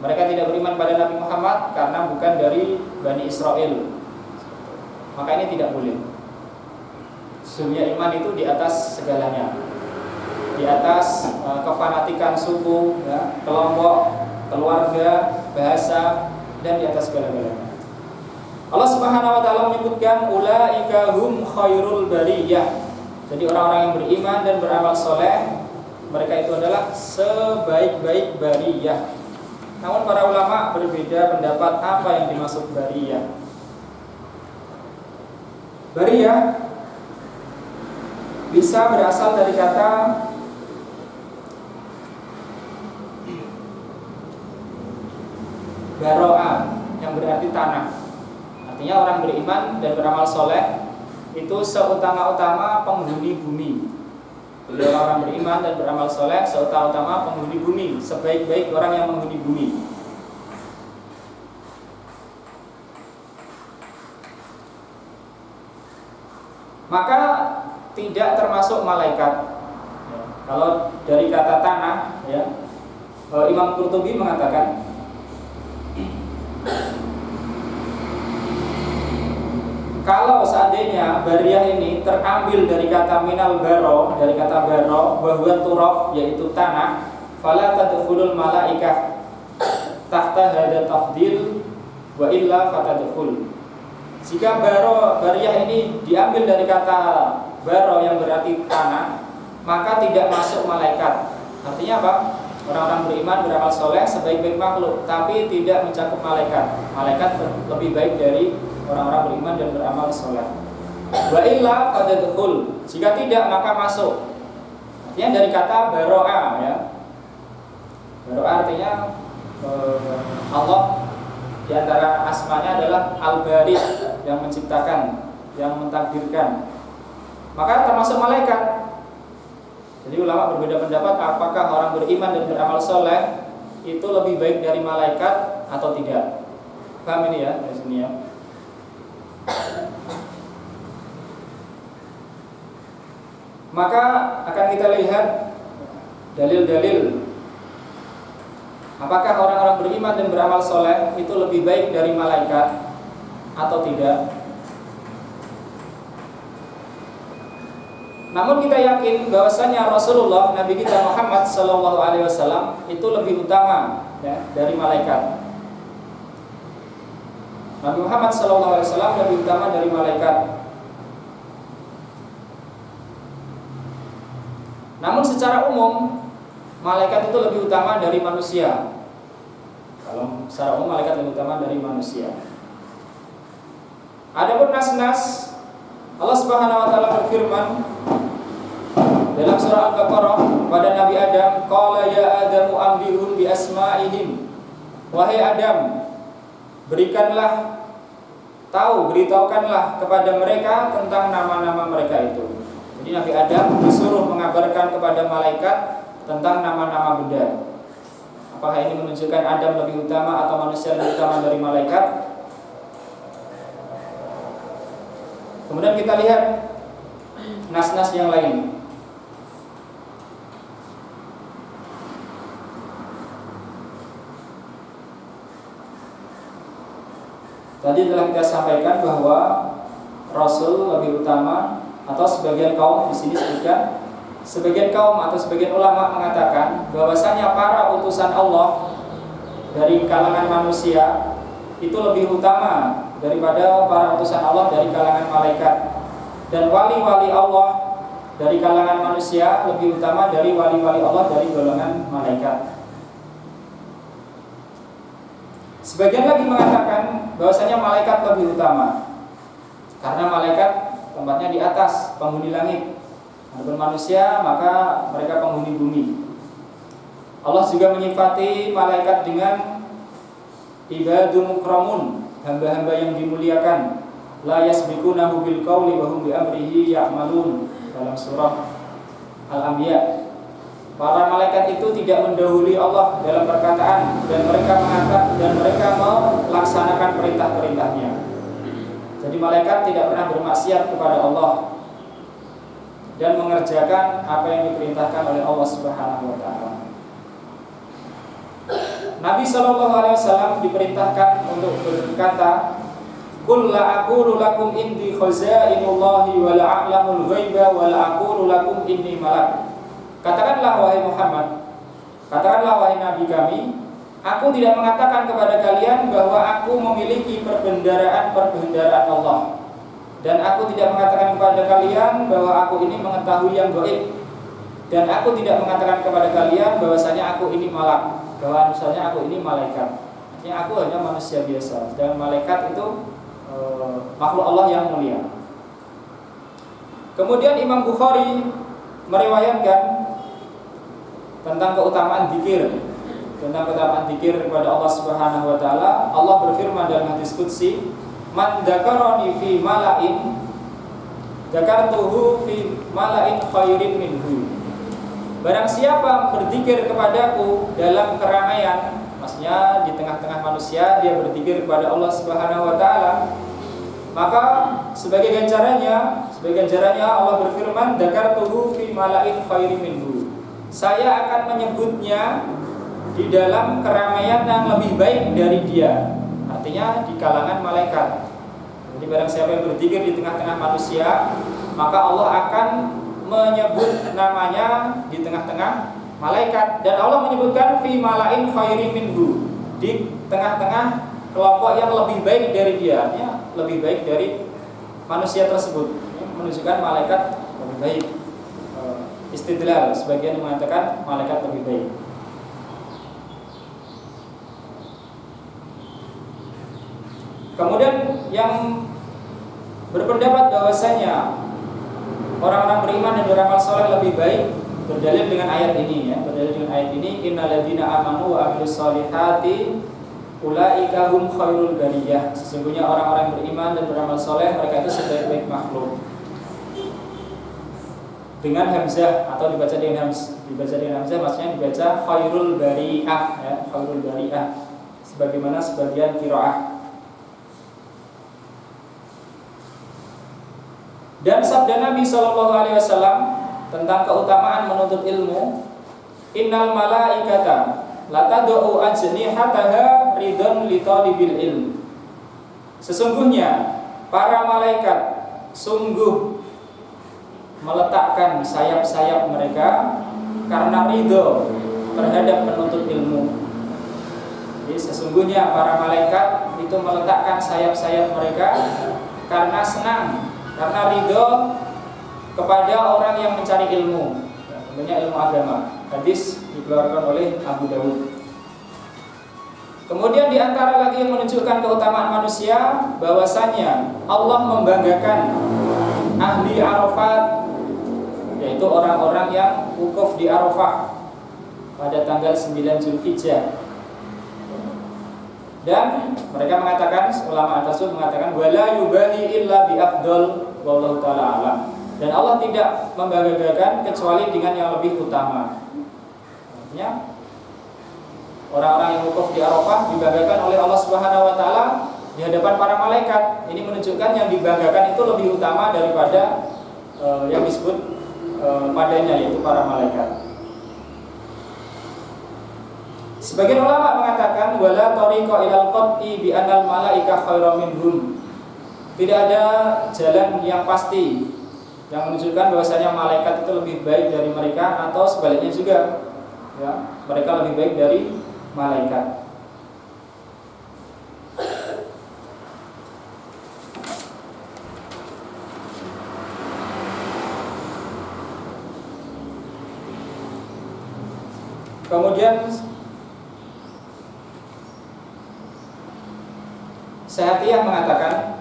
Mereka tidak beriman pada Nabi Muhammad karena bukan dari Bani Israel. Maka ini tidak boleh. Sesungguhnya iman itu di atas segalanya, di atas kefanatikan suku, ya, kelompok, keluarga, bahasa, dan di atas segala-galanya. Allah Subhanahu wa taala menyebutkan ulaika hum khairul bariyah. Jadi orang-orang yang beriman dan beramal soleh, mereka itu adalah sebaik-baik bariyah. Namun para ulama berbeda pendapat apa yang dimaksud bariyah. Bariyah bisa berasal dari kata baro'a yang berarti tanah. Artinya orang beriman dan beramal soleh itu seutama-utama penghuni bumi. Jadi orang beriman dan beramal soleh seutama-utama penghuni bumi, sebaik-baik orang yang menghuni bumi. Maka tidak termasuk malaikat. Kalau dari kata tanah, ya, Imam Qurtubi mengatakan, kalau seandainya bariyah ini terambil dari kata minal baro, dari kata baro, bahwa turab yaitu tanah, fala tadkhulul malaikah tahta hada tafdil wa illa fatadkhul. Jika bariyah ini diambil dari kata baro yang berarti tanah, maka tidak masuk malaikat. Artinya apa? Orang-orang beriman beramal soleh sebaik-baik makhluk, tapi tidak mencakup malaikat. Malaikat lebih baik dari orang-orang beriman dan beramal soleh. Wa illa fadadkhul. Jika tidak maka masuk. Artinya dari kata baro'a, ya. Baro'a artinya Allah di antara asmanya adalah Al-Bari, yang menciptakan, yang mentakdirkan. Maka termasuk malaikat. Jadi ulama berbeda pendapat apakah orang beriman dan beramal soleh itu lebih baik dari malaikat atau tidak. Paham ini ya, dari sini ya. maka akan kita lihat dalil-dalil apakah orang-orang beriman dan beramal soleh itu lebih baik dari malaikat atau tidak. Namun kita yakin bahwasanya Rasulullah Nabi kita Muhammad SAW itu lebih utama ya, dari malaikat. Nabi Muhammad SAW lebih utama dari malaikat. Namun secara umum malaikat itu lebih utama dari manusia. Kalau secara umum malaikat lebih utama dari manusia. Adapun nas-nas, Allah Subhanahu wa taala berfirman dalam surah Al-Baqarah pada Nabi Adam, qala ya Adamu ambihum bi asma'ihim. Wahai Adam, beritahukanlah kepada mereka tentang nama-nama mereka itu. Jadi Nabi Adam disuruh mengabarkan kepada malaikat tentang nama-nama benda. Apakah ini menunjukkan Adam lebih utama atau manusia lebih utama dari malaikat? Kemudian kita lihat nas-nas yang lain. Tadi telah kita sampaikan bahwa Rasul lebih utama, atau sebagian kaum di sini sebutkan, sebagian kaum atau sebagian ulama mengatakan bahwasanya para utusan Allah dari kalangan manusia itu lebih utama daripada para utusan Allah dari kalangan malaikat, dan wali-wali Allah dari kalangan manusia lebih utama dari wali-wali Allah dari golongan malaikat. Sebagian lagi mengatakan bahwasanya malaikat lebih utama karena malaikat tempatnya di atas, penghuni langit. Adapun manusia maka mereka penghuni bumi. Allah juga menyifati malaikat dengan ibadun mukramun, hamba-hamba yang dimuliakan. La yasbiqunahu bil qawli wa hum bi amrihi ya'malun, dalam surah Al-Anbiya. Para malaikat itu tidak mendahului Allah dalam perkataan, dan mereka melaksanakan perintah-perintahnya. Jadi malaikat tidak pernah bermaksiat kepada Allah dan mengerjakan apa yang diperintahkan oleh Allah Subhanahu wa taala. Nabi SAW diperintahkan untuk berkata, "Qul la aqulu lakum indi khazainullahi wa la a'lamul ghaiba wa la aqulu lakum inni malak." Katakanlah wahai Muhammad, katakanlah wahai Nabi kami, aku tidak mengatakan kepada kalian bahwa aku memiliki perbendaharaan Allah, dan aku tidak mengatakan kepada kalian bahwa aku ini mengetahui yang gaib, dan aku tidak mengatakan kepada kalian bahwasanya aku ini malak, bahwa misalnya aku ini malaikat. Artinya aku hanya manusia biasa, dan malaikat itu makhluk Allah yang mulia. Kemudian Imam Bukhari meriwayatkan tentang keutamaan dzikir, kepada Allah Subhanahu wa taala. Allah berfirman dalam hadis qudsi, "Man dzakarani fi mala'in dzakartuhu fi mala'in khairin minhu." Barang siapa berzikir kepadaku dalam keramaian, maksudnya di tengah-tengah manusia dia berzikir kepada Allah Subhanahu wa taala, maka sebagai ganjarannya Allah berfirman, "Dzakartuhu fi mala'in khairin minhu." Saya akan menyebutnya di dalam keramaian yang lebih baik dari dia. Artinya di kalangan malaikat. Jadi barang siapa yang berzikir di tengah-tengah manusia, maka Allah akan menyebut namanya di tengah-tengah malaikat. Dan Allah menyebutkan fi mala'in khairin minhu, di tengah-tengah kelompok yang lebih baik dari dia, artinya lebih baik dari manusia tersebut. Ini menunjukkan malaikat lebih baik. Istidlal, sebagian mengatakan malaikat lebih baik. Kemudian yang berpendapat bahwasanya orang-orang beriman dan beramal soleh lebih baik berdalil dengan ayat ini, ya. Berdalil dengan ayat ini, innalladzina amanu wa amilus solihati ulaika hum khairul bariyah. Sesungguhnya orang-orang yang beriman dan beramal soleh, mereka itu sebaik-baik makhluk. Dengan hamzah atau dibaca dengan hamzah, maksudnya dibaca khairul bariyah, ya, khairul bariyah, sebagaimana sebagian qiraah. Dan sabda Nabi SAW tentang keutamaan menuntut ilmu, innal malaikata latad'u ajnihataha ridon li talibil ilm. Sesungguhnya para malaikat sungguh meletakkan sayap-sayap mereka karena ridho terhadap penuntut ilmu. Jadi sesungguhnya para malaikat itu meletakkan sayap-sayap mereka karena senang, karena ridho kepada orang yang mencari ilmu, tentunya ilmu agama. Hadis dikeluarkan oleh Abu Dawud. Kemudian diantara lagi yang menunjukkan keutamaan manusia, bahwasanya Allah membanggakan ahli Arafat, yaitu orang-orang yang wukuf di Arafah pada tanggal 9 Zulhijjah. Dan mereka mengatakan, ulama at-tasawuf mengatakan, wala yubahi illa bi afdal wallahu ta'ala alam. Dan Allah tidak membanggakan kecuali dengan yang lebih utama. Artinya orang-orang yang wukuf di Arafah dibanggakan oleh Allah Subhanahu wa taala di hadapan para malaikat. Ini menunjukkan yang dibanggakan itu lebih utama daripada yang disebut padanya, yaitu para malaikat. Sebagian ulama mengatakan wala tariqa ilal qat'i bi anal malaika khairum minhum. Tidak ada jalan yang pasti yang menunjukkan bahwasanya malaikat itu lebih baik dari mereka, atau sebaliknya juga, ya, mereka lebih baik dari malaikat. Kemudian Sahatiyah mengatakan,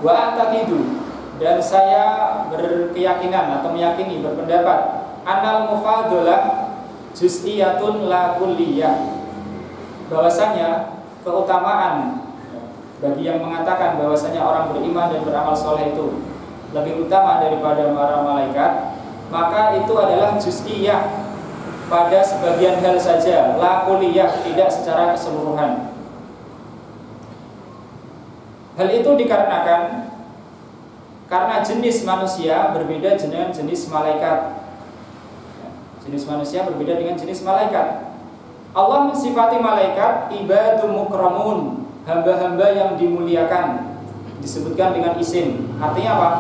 wa ataqidu, dan saya berkeyakinan atau meyakini, berpendapat, anal mufadalah juz'iyatun la kulliyah, bahwasanya keutamaan bagi yang mengatakan bahwasanya orang beriman dan beramal soleh itu lebih utama daripada para malaikat, maka itu adalah juz'iyah, pada sebagian hal saja, la kulliyah, tidak secara keseluruhan. Hal itu dikarenakan karena jenis manusia berbeda dengan jenis malaikat. Jenis manusia berbeda dengan jenis malaikat. Allah mensifati malaikat ibadun mukramun, hamba-hamba yang dimuliakan, disebutkan dengan isim. Artinya apa?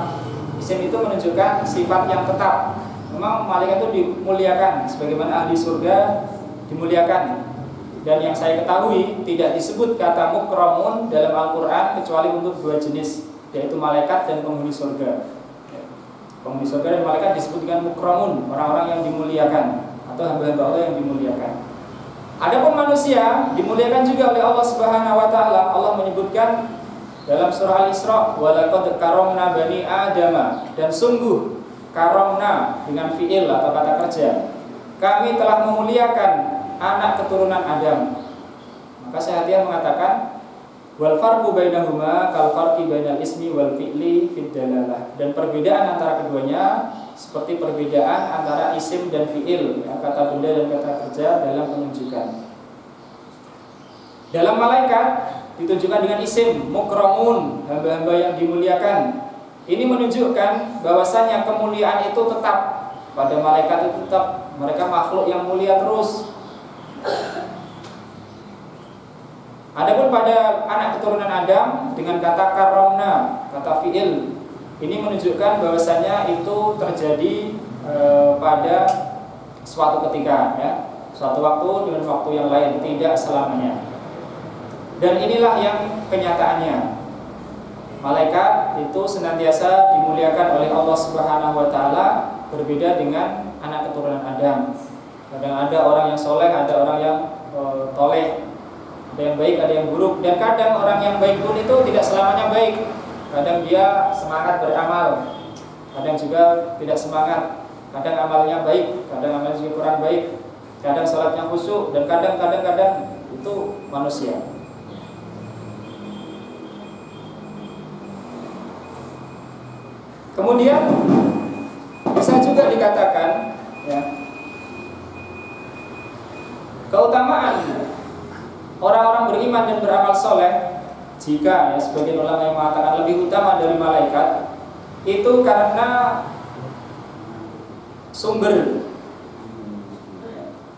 Isim itu menunjukkan sifat yang tetap. Memang malaikat itu dimuliakan, sebagaimana ahli surga dimuliakan. Dan yang saya ketahui tidak disebut kata mukramun dalam Al-Quran kecuali untuk dua jenis, yaitu malaikat dan penghuni surga. Penghuni surga dan malaikat disebut dengan mukramun, orang-orang yang dimuliakan atau hamba-hamba Allah yang dimuliakan. Adapun manusia dimuliakan juga oleh Allah Subhanahu wa taala. Allah menyebutkan dalam surah Al-Isra, wa laqad karamna bani Adama, dan sungguh karamna dengan fi'il atau kata kerja, kami telah memuliakan anak keturunan Adam. Maka Sahatiyah mengatakan wal farqu bainahuma kal farqi bainal ismi wal fi'li fid dalalah, dan perbedaan antara keduanya seperti perbedaan antara isim dan fi'il, ya, kata benda dan kata kerja dalam penunjukan. Dalam malaikat ditunjukkan dengan isim mukramun, hamba-hamba yang dimuliakan. Ini menunjukkan bahwasanya kemuliaan itu tetap pada malaikat, itu tetap, mereka makhluk yang mulia terus. Adapun pada anak keturunan Adam dengan kata karomna, kata fi'il, ini menunjukkan bahwasanya itu terjadi pada suatu ketika, ya, suatu waktu dengan waktu yang lain, tidak selamanya. Dan inilah yang kenyataannya. Malaikat itu senantiasa dimuliakan oleh Allah Subhanahu wa taala, berbeda dengan anak keturunan Adam. Kadang ada orang yang soleh, ada orang yang toleh, ada yang baik, ada yang buruk. Dan kadang orang yang baik pun itu tidak selamanya baik. Kadang dia semangat beramal, kadang juga tidak semangat. Kadang amalnya baik, kadang amalnya juga kurang baik. Kadang salatnya khusyuk, dan kadang itu manusia. Kemudian bisa juga dikatakan, ya, keutamaan orang-orang beriman dan beramal soleh, jika, ya, sebagian ulama yang mengatakan lebih utama dari malaikat, itu karena sumber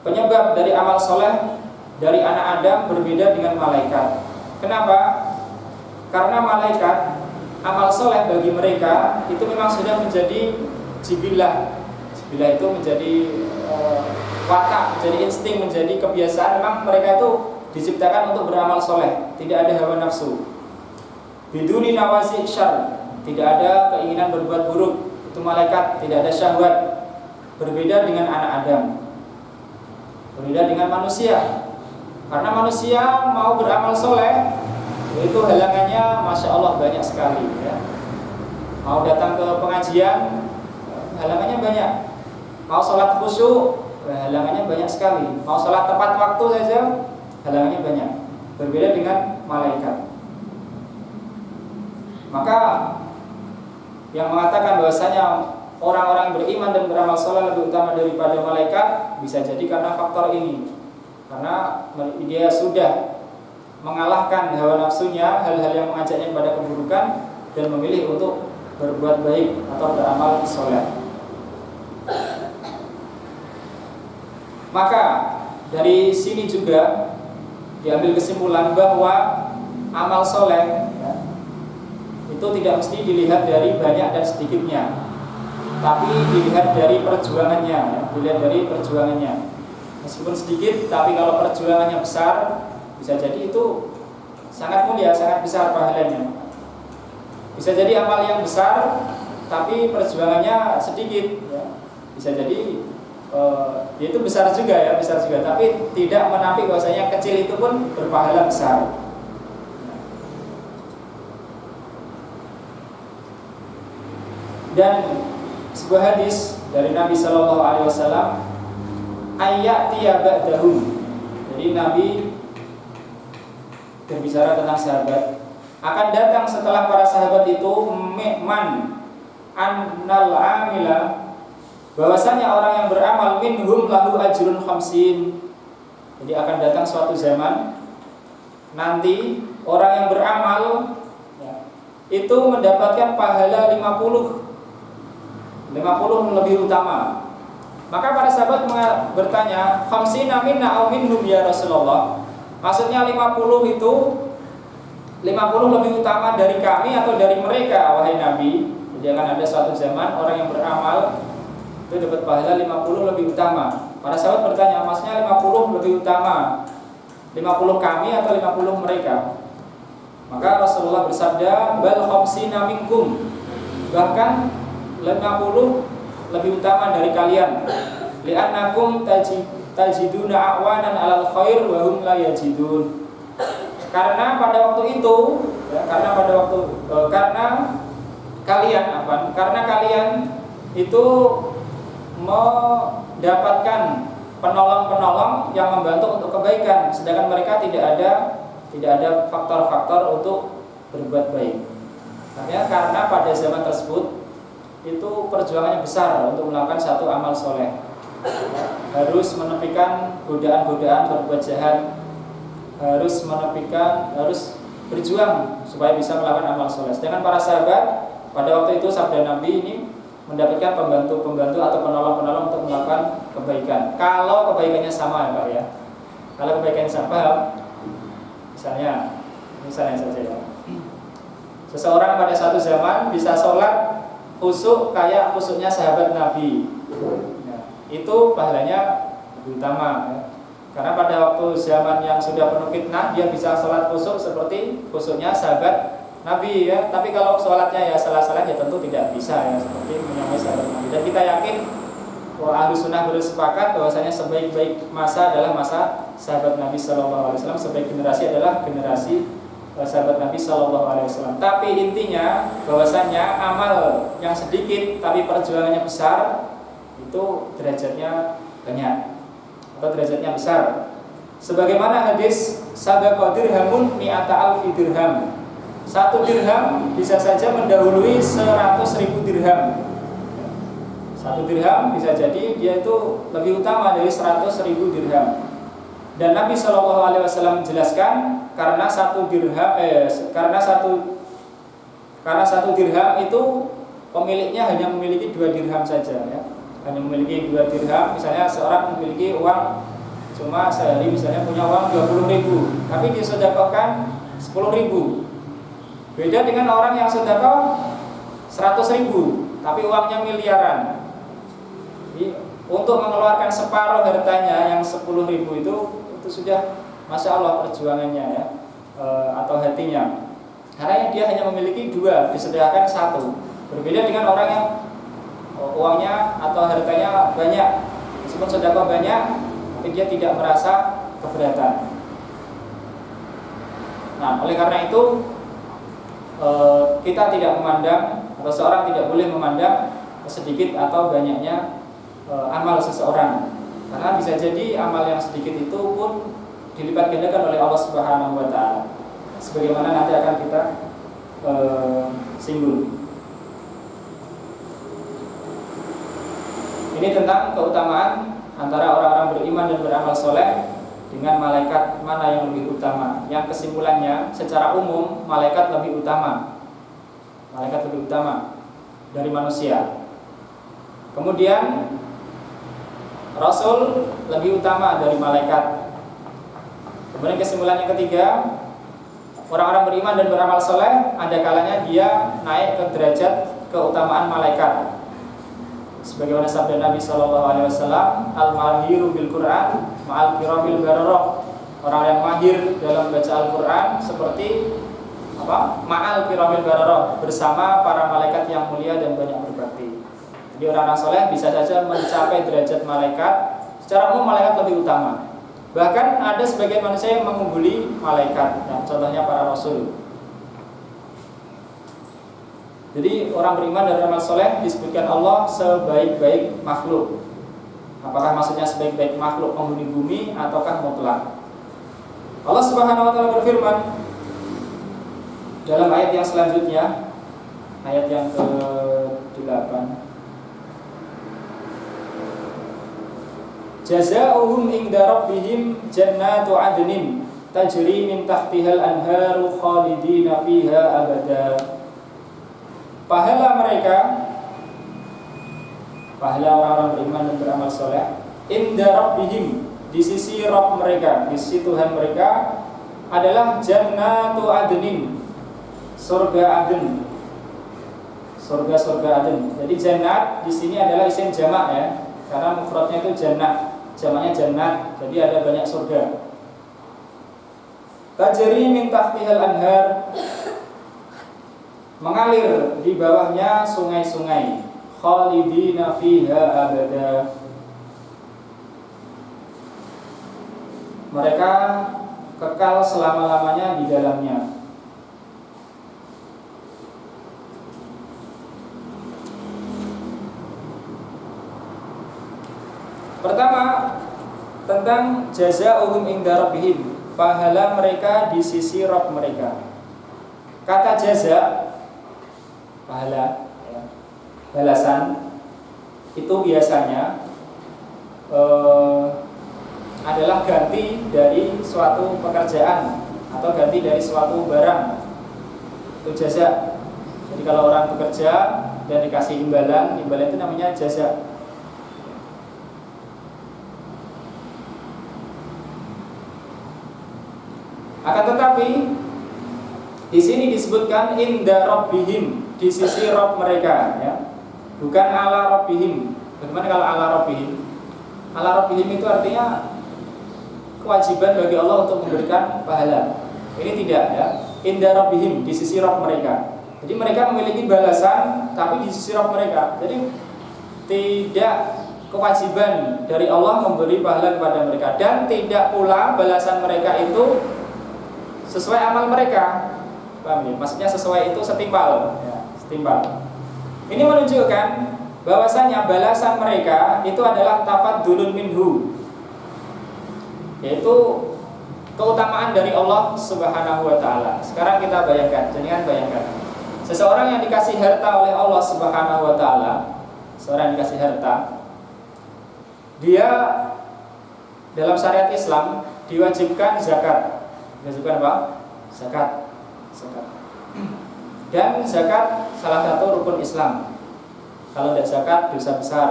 penyebab dari amal soleh dari anak Adam berbeda dengan malaikat. Kenapa? Karena malaikat amal soleh bagi mereka itu memang sudah menjadi jibilah. Jibilah itu menjadi watak, menjadi insting, menjadi kebiasaan. Memang mereka itu diciptakan untuk beramal soleh, tidak ada hawa nafsu. Biduni nawazi syarr, tidak ada keinginan berbuat buruk. Itu malaikat, tidak ada syahwat. Berbeda dengan anak Adam, berbeda dengan manusia. Karena manusia mau beramal soleh, itu halangannya masya Allah banyak sekali ya. Mau datang ke pengajian, halangannya banyak. Mau sholat khusyuk, halangannya banyak sekali. Mau sholat tepat waktu saja, halangannya banyak. Berbeda dengan malaikat. Maka yang mengatakan bahwasanya orang-orang beriman dan beramal soleh lebih utama daripada malaikat, bisa jadi karena faktor ini. Karena dia sudah mengalahkan hawa nafsunya, hal-hal yang mengajaknya kepada keburukan, dan memilih untuk berbuat baik atau beramal soleh. Maka dari sini juga diambil kesimpulan bahwa amal soleh itu tidak mesti dilihat dari banyak dan sedikitnya, tapi dilihat dari perjuangannya, dilihat dari perjuangannya. Meskipun sedikit, tapi kalau perjuangannya besar, bisa jadi itu sangat mulia, sangat besar pahalanya. Bisa jadi amal yang besar, tapi perjuangannya sedikit, ya. Bisa jadi itu besar juga ya, besar juga, tapi tidak menampik bahwasanya kecil itu pun berpahala besar. Dan sebuah hadis dari Nabi Shallallahu Alaihi Wasallam, ayatiya ba'dahum. Jadi Nabi berbicara tentang sahabat, akan datang setelah para sahabat itu man annal amila, bahwasanya orang yang beramal minhum lahu ajrun khamsin. Jadi akan datang suatu zaman nanti orang yang beramal ya, itu mendapatkan pahala 50 lebih utama. Maka para sahabat bertanya, khamsina minna aw minhum ya Rasulullah. Maksudnya 50 itu 50 lebih utama dari kami atau dari mereka wahai Nabi. Jadi akan ada suatu zaman orang yang beramal itu dapat pahala 50 lebih utama. Para sahabat bertanya, maksudnya 50 lebih utama, 50 kami atau 50 mereka? Maka Rasulullah bersabda, bal khamsina minkum, bahkan 50 lebih utama dari kalian. Li'annakum tajiduna a'wanan 'alal khair wa hum la yajidun. Karena pada waktu itu ya, karena kalian itu mendapatkan penolong-penolong yang membantu untuk kebaikan, sedangkan mereka tidak ada faktor-faktor untuk berbuat baik. Artinya karena pada zaman tersebut itu perjuangannya besar untuk melakukan satu amal soleh, harus menepikan godaan-godaan berbuat jahat, harus berjuang supaya bisa melakukan amal soleh. Sedangkan para sahabat pada waktu itu sabda Nabi ini mendapatkan pembantu-pembantu atau penolong-penolong untuk melakukan kebaikan. Kalau kebaikannya sama ya Pak ya. Kalau kebaikannya sama, misalnya saja ya. Seseorang pada satu zaman bisa sholat khusyuk kayak khusyuknya sahabat Nabi. Nah, itu pahalanya lebih utama ya. Karena pada waktu zaman yang sudah penuh fitnah, dia bisa sholat khusyuk seperti khusyuknya sahabat Nabi ya. Tapi kalau sholatnya ya salah-salah ya tentu tidak bisa ya, seperti menyamai sahabat Nabi. Dan kita yakin ahlu sunnah bersepakat bahwasanya sebaik-baik masa adalah masa sahabat Nabi Sallallahu Alaihi Wasallam, sebaik generasi adalah generasi sahabat Nabi Sallallahu Alaihi Wasallam. Tapi intinya bahwasanya amal yang sedikit tapi perjuangannya besar itu derajatnya banyak atau derajatnya besar. Sebagaimana hadis sabaqa dirhamun mi'ata alfi dirham. 1 dirham bisa saja mendahului 100.000 dirham. 1 dirham bisa jadi dia itu lebih utama dari 100.000 dirham. Dan Nabi Shallallahu Alaihi Wasallam menjelaskan karena satu dirham itu pemiliknya hanya memiliki 2 dirham saja ya. hanya memiliki 2 dirham. Misalnya seorang memiliki uang cuma sehari misalnya punya uang 20.000, tapi disedekahkan 10.000. Beda dengan orang yang sedekah 100.000 tapi uangnya miliaran. Jadi, untuk mengeluarkan separuh hartanya yang 10.000 itu sudah masya Allah perjuangannya ya, atau hatinya. Karena dia hanya memiliki 2, disediakan 1. Berbeda dengan orang yang uangnya atau hartanya banyak, meskipun sedekah banyak, tapi dia tidak merasa keberatan. Nah, oleh karena itu kita tidak memandang, atau seorang tidak boleh memandang sedikit atau banyaknya amal seseorang, karena bisa jadi amal yang sedikit itu pun dilipat gandakan oleh Allah Subhanahu wa taala, sebagaimana nanti akan kita singgung. Ini tentang keutamaan antara orang-orang beriman dan beramal soleh dengan malaikat, mana yang lebih utama. Yang kesimpulannya secara umum malaikat lebih utama. Malaikat lebih utama dari manusia. Kemudian Rasul lebih utama dari malaikat. Kemudian kesimpulan yang ketiga, orang-orang beriman dan beramal soleh ada kalanya dia naik ke derajat keutamaan malaikat. Sebagaimana sabda Nabi SAW, al-mahiru bil Quran ma'al kiramil bararah. Orang yang mahir dalam baca Al-Quran seperti ma'al kiramil bararah, bersama para malaikat yang mulia dan banyak berbakti. Jadi orang-orang soleh bisa saja mencapai derajat malaikat. Secara umum malaikat lebih utama. Bahkan ada sebagian manusia yang mengungguli malaikat. Nah, contohnya para rasul. Jadi orang beriman dan beramal soleh disebutkan Allah sebaik-baik makhluk. Apakah maksudnya sebaik-baik makhluk penghuni bumi ataukah mutlak? Allah Subhanahu wa taala berfirman dalam ayat yang selanjutnya, ayat yang ke-8. Jazaohum inda rabbihim jannatu adnin tajri min tahtihal anharu khalidina fiha abada. Pahala mereka, pahala orang-orang beriman dan beramal soleh, inda rabbihim, di sisi Rabb mereka, di sisi Tuhan mereka, adalah jannatu adnin, surga Aden, surga-surga Aden. Jadi jannat di sini adalah isim jamak ya, karena mufradnya itu jannat, jamaknya jannat. Jadi ada banyak surga. Tajri min tahtihal anhar, mengalir di bawahnya sungai-sungai, khalidina fiha abada. Mereka kekal selama-lamanya di dalamnya. Pertama, tentang jazaohum inda rabbihim, pahala mereka di sisi Rabb mereka. Kata jaza, pahala ya, balasan, itu biasanya adalah ganti dari suatu pekerjaan atau ganti dari suatu barang. Itu jaza. Jadi kalau orang bekerja dan dikasih imbalan, imbalan itu namanya jaza. Akan tetapi di sini disebutkan inda rabbihim, di sisi Rabb mereka ya. Bukan ala rabbihim. Bagaimana kalau ala rabbihim? Ala rabbihim itu artinya kewajiban bagi Allah untuk memberikan pahala. Ini tidak ya. Inda rabbihim, di sisi Rabb mereka. Jadi mereka memiliki balasan tapi di sisi Rabb mereka. Jadi tidak kewajiban dari Allah memberi pahala kepada mereka, dan tidak pula balasan mereka itu sesuai amal mereka. Paham ya? Maksudnya sesuai itu setimpal ya, setimpal. Ini menunjukkan bahwasanya balasan mereka itu adalah tafaddulun minhu, yaitu keutamaan dari Allah Subhanahu wa taala. Sekarang kita bayangkan, jangan bayangkan seseorang yang dikasih harta oleh Allah Subhanahu wa taala, seorang yang dikasih harta, dia dalam syariat Islam diwajibkan zakat. Diwajibkan apa? Zakat. Dan zakat salah satu rukun Islam. Kalau tidak zakat dosa besar.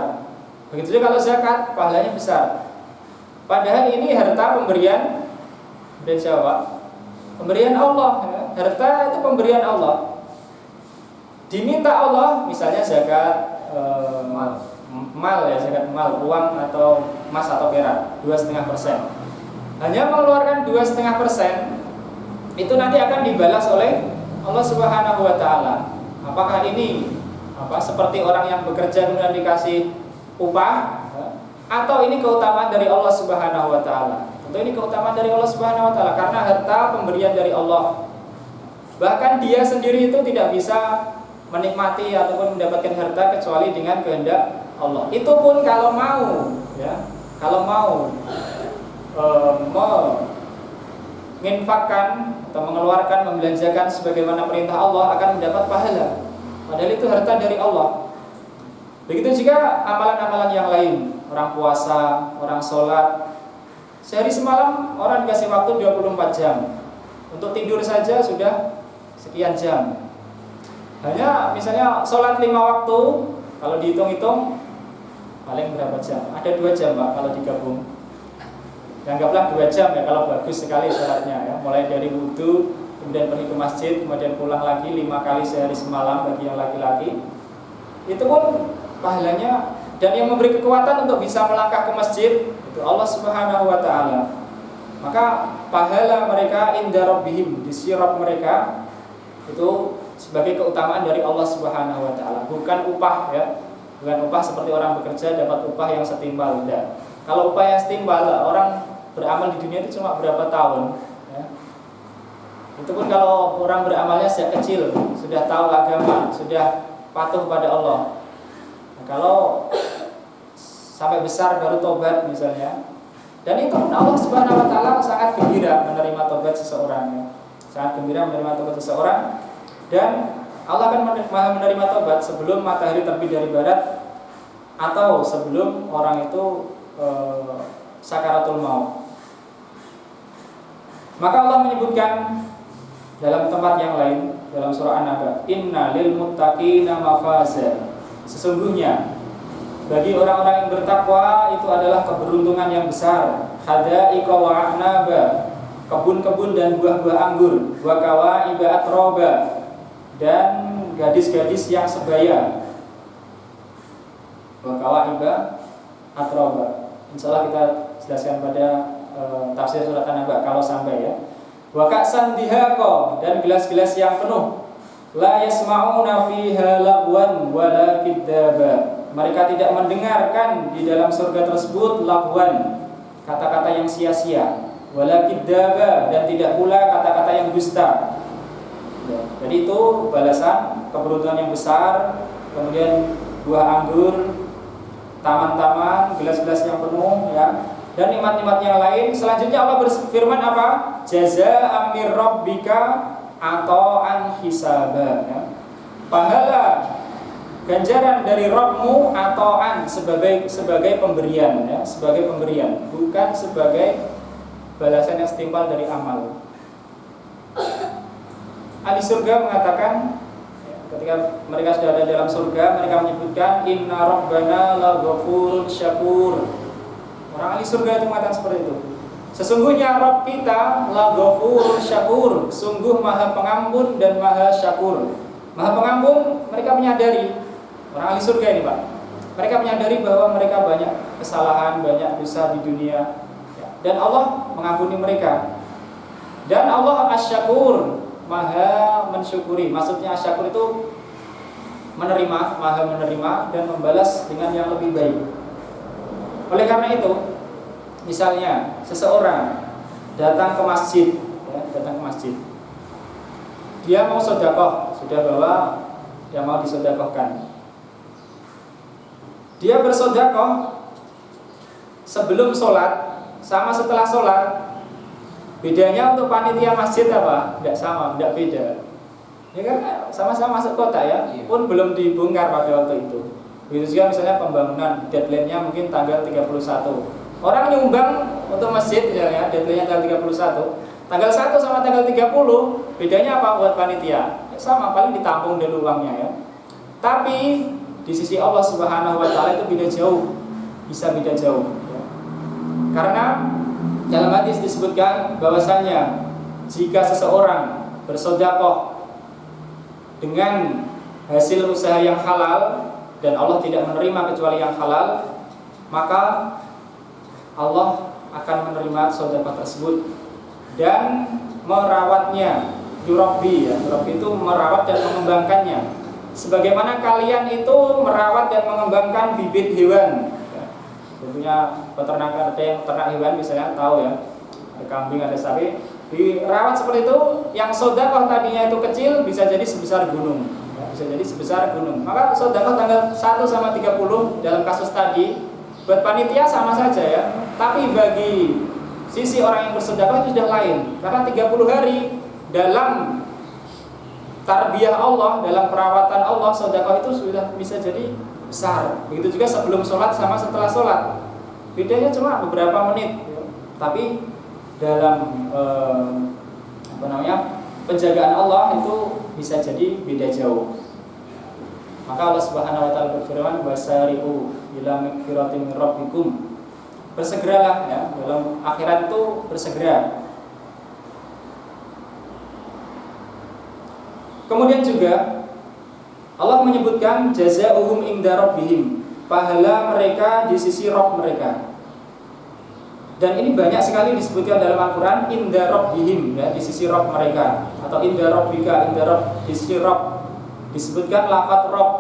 Begitu juga kalau zakat, pahalanya besar. Padahal ini harta pemberian dari siapa? Pemberian Allah ya. Harta itu pemberian Allah. Diminta Allah, misalnya zakat mal ya, zakat mal, uang atau emas atau perak 2,5%. Hanya mengeluarkan 2,5%, itu nanti akan dibalas oleh Allah Subhanahu wa taala. Apakah ini seperti orang yang bekerja kemudian dikasih upah, atau ini keutamaan dari Allah Subhanahu wa taala? Tentu ini keutamaan dari Allah Subhanahu wa taala karena harta pemberian dari Allah. Bahkan dia sendiri itu tidak bisa menikmati ataupun mendapatkan harta kecuali dengan kehendak Allah. Itu pun kalau mau ya, kalau mau menginfakkan atau mengeluarkan, membelanjakan sebagaimana perintah Allah akan mendapat pahala. Padahal itu harta dari Allah. Begitu juga amalan-amalan yang lain. Orang puasa, orang sholat, sehari semalam orang dikasih waktu 24 jam. Untuk tidur saja sudah sekian jam. Hanya misalnya sholat 5 waktu, kalau dihitung-hitung paling berapa jam? Ada 2 jam Pak kalau digabung. Anggaplah 2 jam ya kalau bagus sekali sholatnya ya. Mulai dari wudhu, kemudian pergi ke masjid, kemudian pulang lagi 5 kali sehari semalam bagi yang laki-laki. Itu pun pahalanya, dan yang memberi kekuatan untuk bisa melangkah ke masjid itu Allah Subhanahu wa taala. Maka pahala mereka inda rabbihim, di sisi Rabb mereka itu sebagai keutamaan dari Allah Subhanahu wa taala, bukan upah ya. Bukan upah seperti orang bekerja dapat upah yang setimpal, tidak. Kalau upah yang setimpal, orang beramal di dunia itu cuma berapa tahun ya. Itu pun kalau orang beramalnya sejak kecil, sudah tahu agama, sudah patuh pada Allah. Nah, kalau sampai besar baru tobat misalnya, dan itu Allah Subhanahu wa taala sangat gembira menerima tobat seseorang ya. Sangat gembira menerima tobat seseorang, dan Allah akan menerima tobat sebelum matahari terbit dari barat atau sebelum orang itu sakaratul maut. Maka Allah menyebutkan dalam tempat yang lain dalam surah An-Naba, inna lil muttaqina mafaza. Sesungguhnya bagi orang-orang yang bertakwa itu adalah keberuntungan yang besar. Hadaiqa wa a'naba, kebun-kebun dan buah-buah anggur, wa kawaiba atroba, dan gadis-gadis yang sebaya. Wa kawaiba atroba. Insyaallah kita jelaskan pada tafsir surat An-Naba kalau sampai ya. Wa ka'san dihaqa, dan gelas-gelas yang penuh. La yasma'una fiha lagwan wala kidzaba. Mereka tidak mendengarkan di dalam surga tersebut lagwan, kata-kata yang sia-sia, wala kidzaba, dan tidak pula kata-kata yang dusta. Ya, jadi itu balasan keberuntungan yang besar. Kemudian buah anggur, taman-taman, gelas-gelas yang penuh ya, dan nikmat-nikmat yang lain. Selanjutnya Allah berfirman apa? Jazaa'an mir rabbika ata'an hisaba ya. Pahala ganjaran dari Rabbmu ata'an sebagai pemberian ya, sebagai pemberian, bukan sebagai balasan yang setimpal dari amal. Ahli surga mengatakan ketika mereka sudah ada dalam surga, mereka menyebutkan inna rabbana laghafurun syakur. Orang ahli surga itu mengatakan seperti itu. Sesungguhnya Rabb kita laghafurun syakur, sungguh maha pengampun dan maha syakur. Maha pengampun, mereka menyadari, orang ahli surga ini Pak, mereka menyadari bahwa mereka banyak kesalahan, banyak dosa di dunia ya, dan Allah mengampuni mereka. Dan Allah asyakur, maha mensyukuri. Maksudnya asyakur itu menerima, maha menerima dan membalas dengan yang lebih baik. Oleh karena itu, misalnya seseorang datang ke masjid ya, datang ke masjid, dia mau sedekah, sudah bawa yang mau disedekahkan. Dia bersedekah sebelum sholat sama setelah sholat. Bedanya untuk panitia masjid apa? Tidak sama, tidak beda. Ya kan sama-sama masuk kota ya, pun belum dibongkar pada waktu itu. Begitu juga misalnya pembangunan, deadline-nya mungkin tanggal 31. Orang nyumbang untuk masjid ya, deadline-nya tanggal 31. Tanggal 1 sama tanggal 30, bedanya apa buat panitia? Ya sama, paling ditampung dulu uangnya ya. Tapi di sisi Allah Subhanahu wa taala itu beda jauh. bisa beda jauh ya. Karena dalam hadis disebutkan bahwasanya jika seseorang bersedekah dengan hasil usaha yang halal dan Allah tidak menerima kecuali yang halal, maka Allah akan menerima sedekah tersebut dan merawatnya. Yurabbi ya, yurabbi itu merawat dan mengembangkannya. Sebagaimana kalian itu merawat dan mengembangkan bibit hewan. Ya, tentunya peternakan, ada yang ternak hewan misalnya tahu ya, ada kambing, ada sapi, dirawat seperti itu. Yang sedekah tadinya itu kecil bisa jadi sebesar gunung. Ya, bisa jadi sebesar gunung. Maka sedekah tanggal 1 sama 30 dalam kasus tadi buat panitia sama saja ya. Tapi bagi sisi orang yang bersedekah itu sudah lain. Karena 30 hari dalam tarbiyah Allah, dalam perawatan Allah, sedekah itu sudah bisa jadi besar. Begitu juga sebelum sholat sama setelah sholat. Bedanya cuma beberapa menit ya. Tapi dalam penjagaan Allah itu bisa jadi beda jauh. Maka Allah Subhanahu wa taala berfirman, "Wasari'u ila magfiratin min rabbikum." Bersegeralah ya, dalam akhirat itu bersegera. Kemudian juga Allah menyebutkan jazaohum inda rabbihim, pahala mereka di sisi Rabb mereka. Dan ini banyak sekali disebutkan dalam Al-Qur'an, inda rabbihim ya, di sisi Rabb mereka, atau inda rabbika, inda Rabb, di sisi Rabb. Disebutkan lafaz Rabb.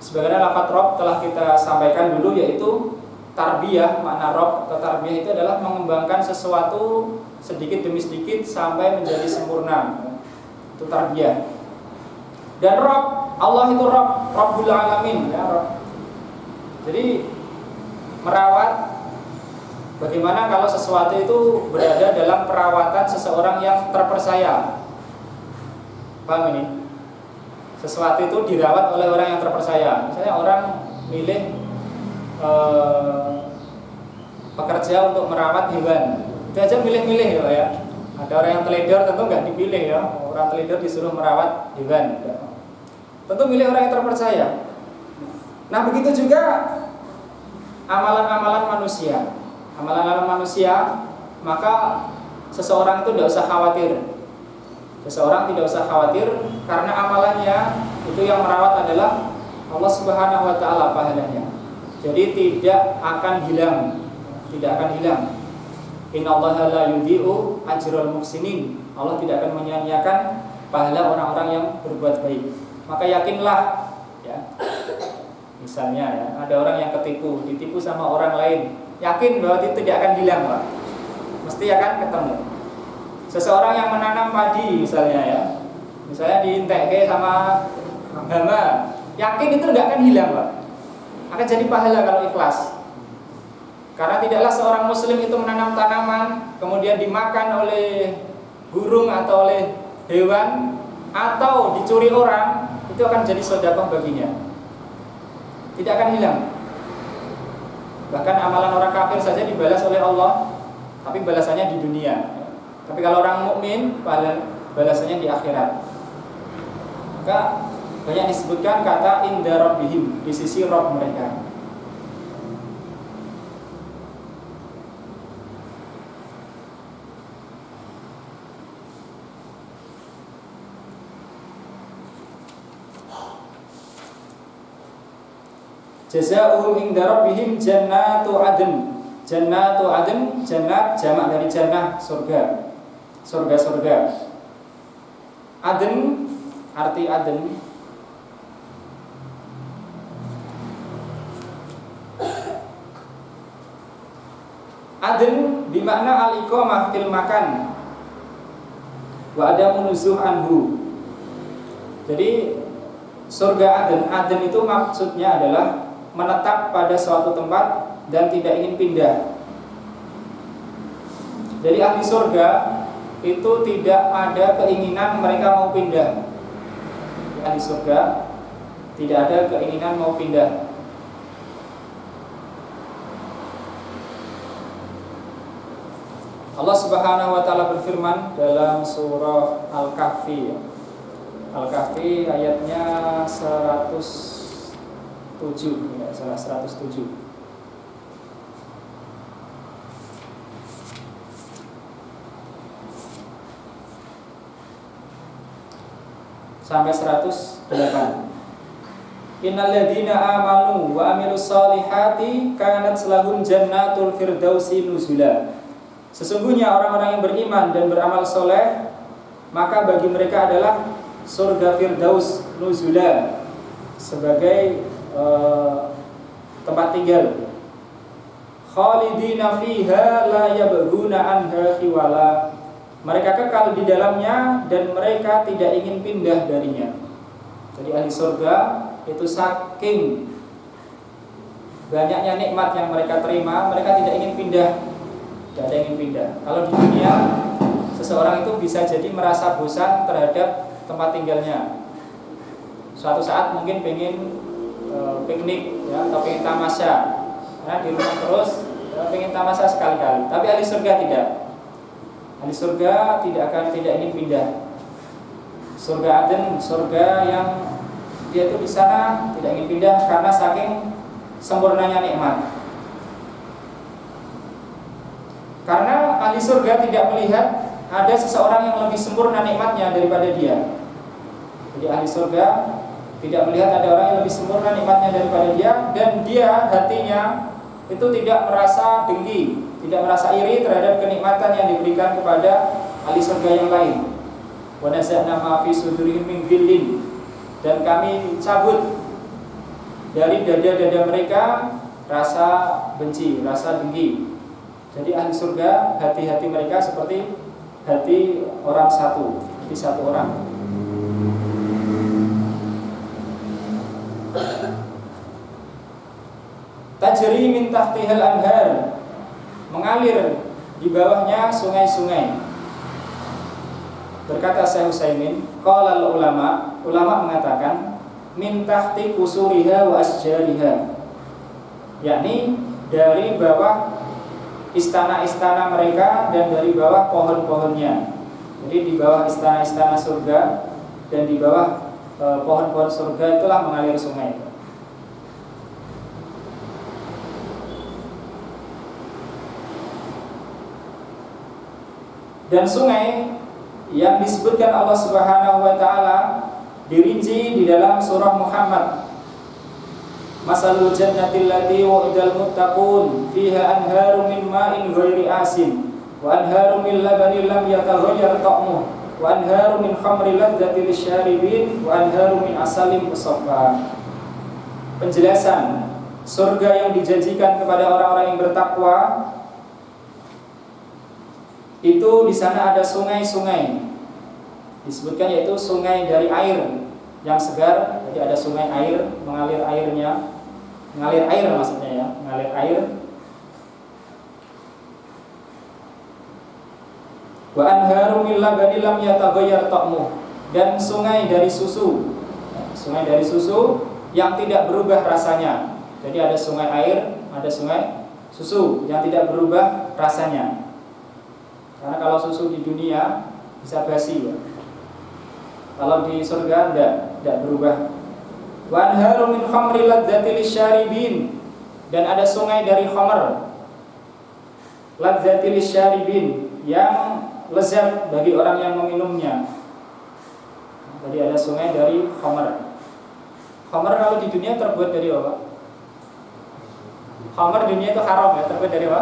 Sebagaimana lafaz Rabb telah kita sampaikan dulu, yaitu tarbiyah. Makna Rabb atau tarbiyah itu adalah mengembangkan sesuatu sedikit demi sedikit sampai menjadi sempurna. Itu tarbiyah. Dan Rabb, Allah itu Rabb, Rabbul Alamin ya, Rabb. Jadi merawat, bagaimana kalau sesuatu itu berada dalam perawatan seseorang yang terpercaya. Paham ini? Sesuatu itu dirawat oleh orang yang terpercaya. Misalnya orang milih pekerja untuk merawat hewan, itu aja milih-milih ya. Ada orang yang teledor tentu nggak dipilih ya. Orang teledor disuruh merawat hewan ya. Tentu milih orang yang terpercaya. Nah begitu juga amalan-amalan manusia. Amalan-amalan manusia, maka seseorang itu tidak usah khawatir. Seseorang tidak usah khawatir karena amalannya itu yang merawat adalah Allah Subhanahu wa taala pahalanya. Jadi tidak akan hilang, tidak akan hilang. Innallaha la yudhi'u ajral muhsinin. Allah tidak akan menyia-nyiakan pahala orang-orang yang berbuat baik. Maka yakinlah ya. Misalnya ya, ada orang yang ditipu sama orang lain. Yakin bahwa itu tidak akan hilang, Pak. Mesti akan ketemu. Seseorang yang menanam padi misalnya ya. Misalnya dientekke sama hama, yakin itu tidak akan hilang, Pak. Akan jadi pahala kalau ikhlas. Karena tidaklah seorang muslim itu menanam tanaman kemudian dimakan oleh burung atau oleh hewan atau dicuri orang, itu akan jadi sedekah baginya. Tidak akan hilang. Bahkan amalan orang kafir saja dibalas oleh Allah, tapi balasannya di dunia. Tapi kalau orang mukmin, balasannya di akhirat. Maka banyak disebutkan kata inda rabbihim, di sisi Rabb mereka. Jazaohum inda rabbihim jannatu adn. Jannatu adn, jannat jamak dari jannah, surga. Surga-surga. Adn, arti adn adn bimakna al-iqamah fil makan wa adamu nuzuh anhu. Jadi surga adn itu maksudnya adalah menetap pada suatu tempat dan tidak ingin pindah. Jadi ahli surga itu tidak ada keinginan mereka mau pindah. Ahli surga tidak ada keinginan mau pindah. Allah Subhanahu wa taala berfirman dalam surah Al-Kahfi. Al-Kahfi ayatnya 107 ya, 107. sampai 108. Innal ladzina amanu wa amilus solihati kanat lahum jannatul firdausi nuzula. Sesungguhnya orang-orang yang beriman dan beramal soleh, maka bagi mereka adalah surga firdaus nuzula, sebagai tempat tinggal. Khalidina fiha la yabghuna anha khiwala. Mereka kekal di dalamnya dan mereka tidak ingin pindah darinya. Jadi ahli surga itu saking banyaknya nikmat yang mereka terima, mereka tidak ingin pindah. Tidak ada yang ingin pindah. Kalau di dunia seseorang itu bisa jadi merasa bosan terhadap tempat tinggalnya. Suatu saat mungkin pengen piknik ya, atau pengen tamasya. Karena di rumah terus ya, pengen tamasya sekali-kali. Tapi ahli surga tidak. Ahli surga tidak ingin pindah. Surga Aden, surga yang dia itu di sana tidak ingin pindah karena saking sempurnanya nikmat. Karena ahli surga tidak melihat ada seseorang yang lebih sempurna nikmatnya daripada dia. Jadi ahli surga tidak melihat ada orang yang lebih sempurna nikmatnya daripada dia, dan dia hatinya itu tidak merasa dengki, tidak merasa iri terhadap kenikmatan yang diberikan kepada ahli surga yang lain. Wa naza'na ma fi sudurihim min ghillin, dan kami cabut dari dada-dada mereka rasa benci, rasa dengki. Jadi ahli surga hati-hati mereka seperti hati orang satu, hati satu orang. Tajri min tahtihal anhar, mengalir di bawahnya sungai-sungai. Berkata Syekh Utsaimin, qala ulama mengatakan min tahti kusuriha wa asjariha, yakni dari bawah istana-istana mereka dan dari bawah pohon-pohonnya. Jadi di bawah istana-istana surga dan di bawah pohon-pohon surga itulah mengalir sungai. Dan sungai yang disebutkan Allah Subhanahu wa taala dirinci di dalam surah Muhammad. Masalul jannatil lati wa'idal muttaqun fiha anharum min ma'in ghairi asin wa anharum min labanin lam yataghayyar ta'muhu wa anharum min khamrin ladzatil lisyaribin wa anharum min asalin musaffa. Penjelasan surga yang dijanjikan kepada orang-orang yang bertakwa, itu di sana ada sungai-sungai. Disebutkan yaitu sungai dari air yang segar. Jadi ada sungai air, mengalir airnya, mengalir air maksudnya ya, mengalir air. Wa anharum min labanin lam yataghayyar ta'muhu, dan sungai dari susu. Sungai dari susu yang tidak berubah rasanya. Jadi ada sungai air, ada sungai susu yang tidak berubah rasanya. Karena kalau susu di dunia bisa basi ya. Kalau di surga tidak berubah. Wa anharum min khamrin ladzatil lisyaribin, dan ada sungai dari khamr. Ladzatil lisyaribin, yang lezat bagi orang yang meminumnya. Jadi ada sungai dari khamr. Khamr kalau di dunia terbuat dari apa? Khamr dunia itu haram ya, terbuat dari apa?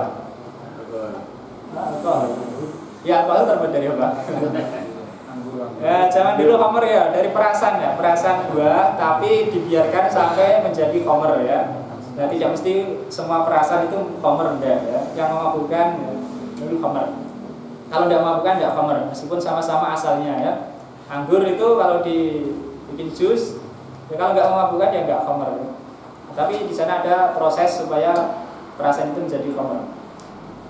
Alkohol. Ya, alkohol terbuat dari apa? Ya, zaman dulu khamr ya dari perasan ya, perasan buah, tapi dibiarkan sampai menjadi khamr ya. Jadi tidak mesti semua perasan itu khamr enggak ya. Yang memabukkan ya, itu khamr. Kalau tidak memabukkan enggak khamr, meskipun sama-sama asalnya ya. Anggur itu kalau dibikin jus, ya kalau enggak memabukkan ya enggak khamr. Tapi di sana ada proses supaya perasan itu menjadi khamr.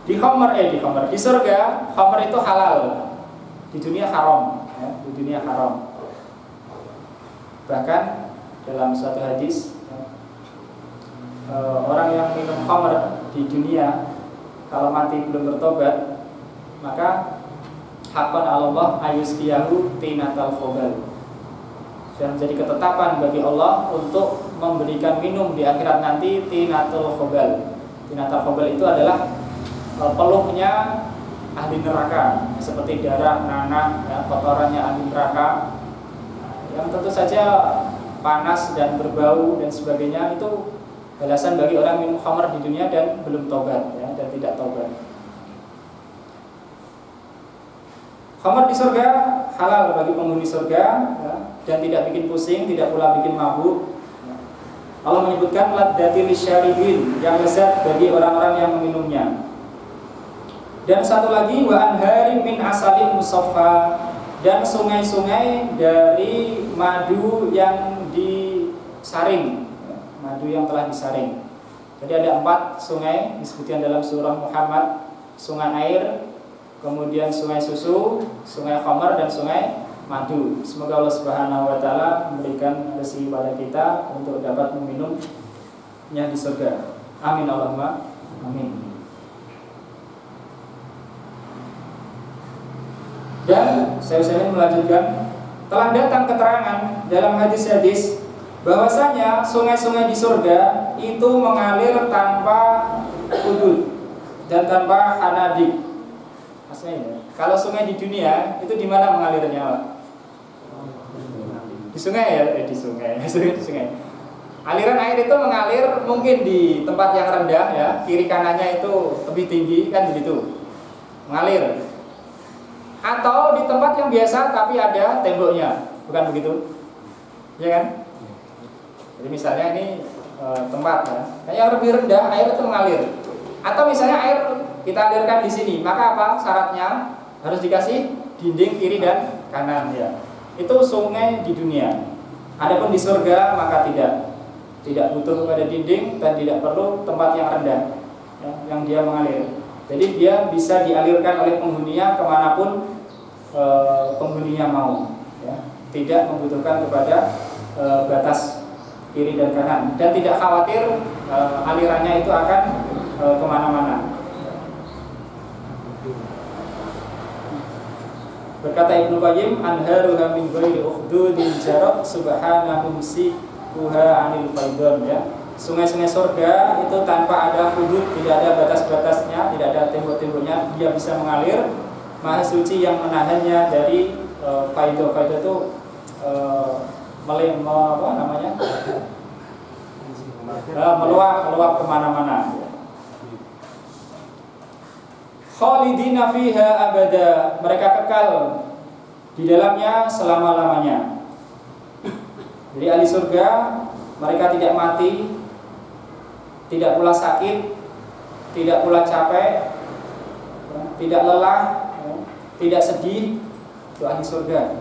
Di surga khamr itu halal, di dunia haram ya, di dunia haram. Bahkan dalam suatu hadis orang yang minum khamr di dunia kalau mati belum bertobat, maka haqqan 'ala Allah ayusqiyahu tinatal khobal, dan menjadi ketetapan bagi Allah untuk memberikan minum di akhirat nanti tinatul khobal. Tinatul khobal itu adalah peluhnya ahli neraka, seperti darah, nanah, ya, kotorannya ahli neraka. yang tentu saja panas dan berbau dan sebagainya, itu balasan bagi orang minum khamar di dunia dan belum tobat, ya, dan tidak tobat. Khamar di surga halal bagi penghuni surga, ya, dan tidak bikin pusing, tidak pula bikin mabuk. Allah menyebutkan ladzati lisyaribin, yang lezat bagi orang-orang yang meminumnya. Dan satu lagi wa anharin min asalin musaffa, dan sungai-sungai dari madu yang disaring, madu yang telah disaring. Jadi ada 4 sungai disebutkan dalam surah Muhammad: sungai air, kemudian sungai susu, sungai khamar, dan sungai madu. Semoga Allah Subhanahu wa taala memberikan rezeki pada kita untuk dapat meminumnya di surga. Amin Allahumma amin. Dan saya ingin melanjutkan, telah datang keterangan dalam hadis-hadis bahwasanya sungai-sungai di surga itu mengalir tanpa hudud dan tanpa hanadik. Maksudnya, kalau sungai di dunia itu di mana mengalirnya, Pak? Di sungai ya, di sungai. Aliran air itu mengalir mungkin di tempat yang rendah, ya, kiri kanannya itu lebih tinggi, kan begitu, mengalir. Atau di tempat yang biasa tapi ada temboknya, bukan begitu? Ya kan? Jadi misalnya ini tempat, ya, yang lebih rendah air itu mengalir. Atau misalnya air kita alirkan di sini, maka apa syaratnya? Harus dikasih dinding kiri dan kanan, ya. Itu sungai di dunia. Adapun di surga maka tidak butuh kepada dinding dan tidak perlu tempat yang rendah, ya, yang dia mengalir. Jadi dia bisa dialirkan oleh penghuninya kemanapun penghuninya mau, ya. Tidak membutuhkan kepada batas kiri dan kanan, dan tidak khawatir alirannya itu akan kemana-mana. Berkata Ibnu Qayyim, anharuha min ghairi ukhdudin jarat subhana mumsikuha anil faidon, ya. Sungai-sungai surga itu tanpa ada hudud, tidak ada batas-batasnya, tidak ada tembok-temboknya, dia bisa mengalir. Maha suci yang menahannya dari faidah. Faidah itu meluap kemana-mana. Khalidina fiha abada, mereka kekal di dalamnya selama-lamanya. Jadi ahli surga, mereka tidak mati, tidak pula sakit, tidak pula capek, tidak lelah, tidak sedih. Itu ahli surga.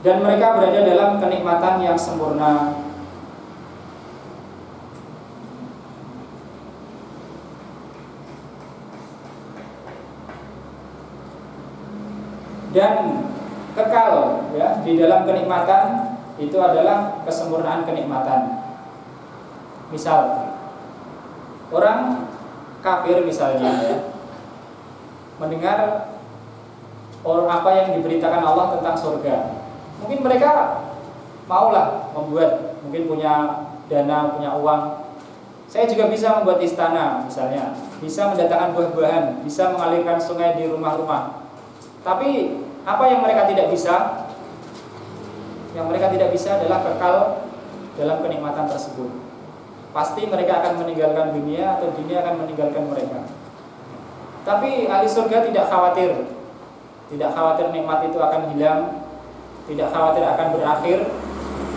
Dan mereka berada dalam kenikmatan yang sempurna. Dan kekal, ya, di dalam kenikmatan itu adalah kesempurnaan kenikmatan. Misal orang kafir misalnya, ya, mendengar apa yang diberitakan Allah tentang surga, mungkin mereka maulah membuat, mungkin punya dana, punya uang. Saya juga bisa membuat istana misalnya, bisa mendatangkan buah-buahan, bisa mengalirkan sungai di rumah-rumah. Tapi apa yang mereka tidak bisa? Yang mereka tidak bisa adalah kekal dalam kenikmatan tersebut. Pasti mereka akan meninggalkan dunia atau dunia akan meninggalkan mereka. Tapi ahli surga tidak khawatir. Tidak khawatir nikmat itu akan hilang, tidak khawatir akan berakhir,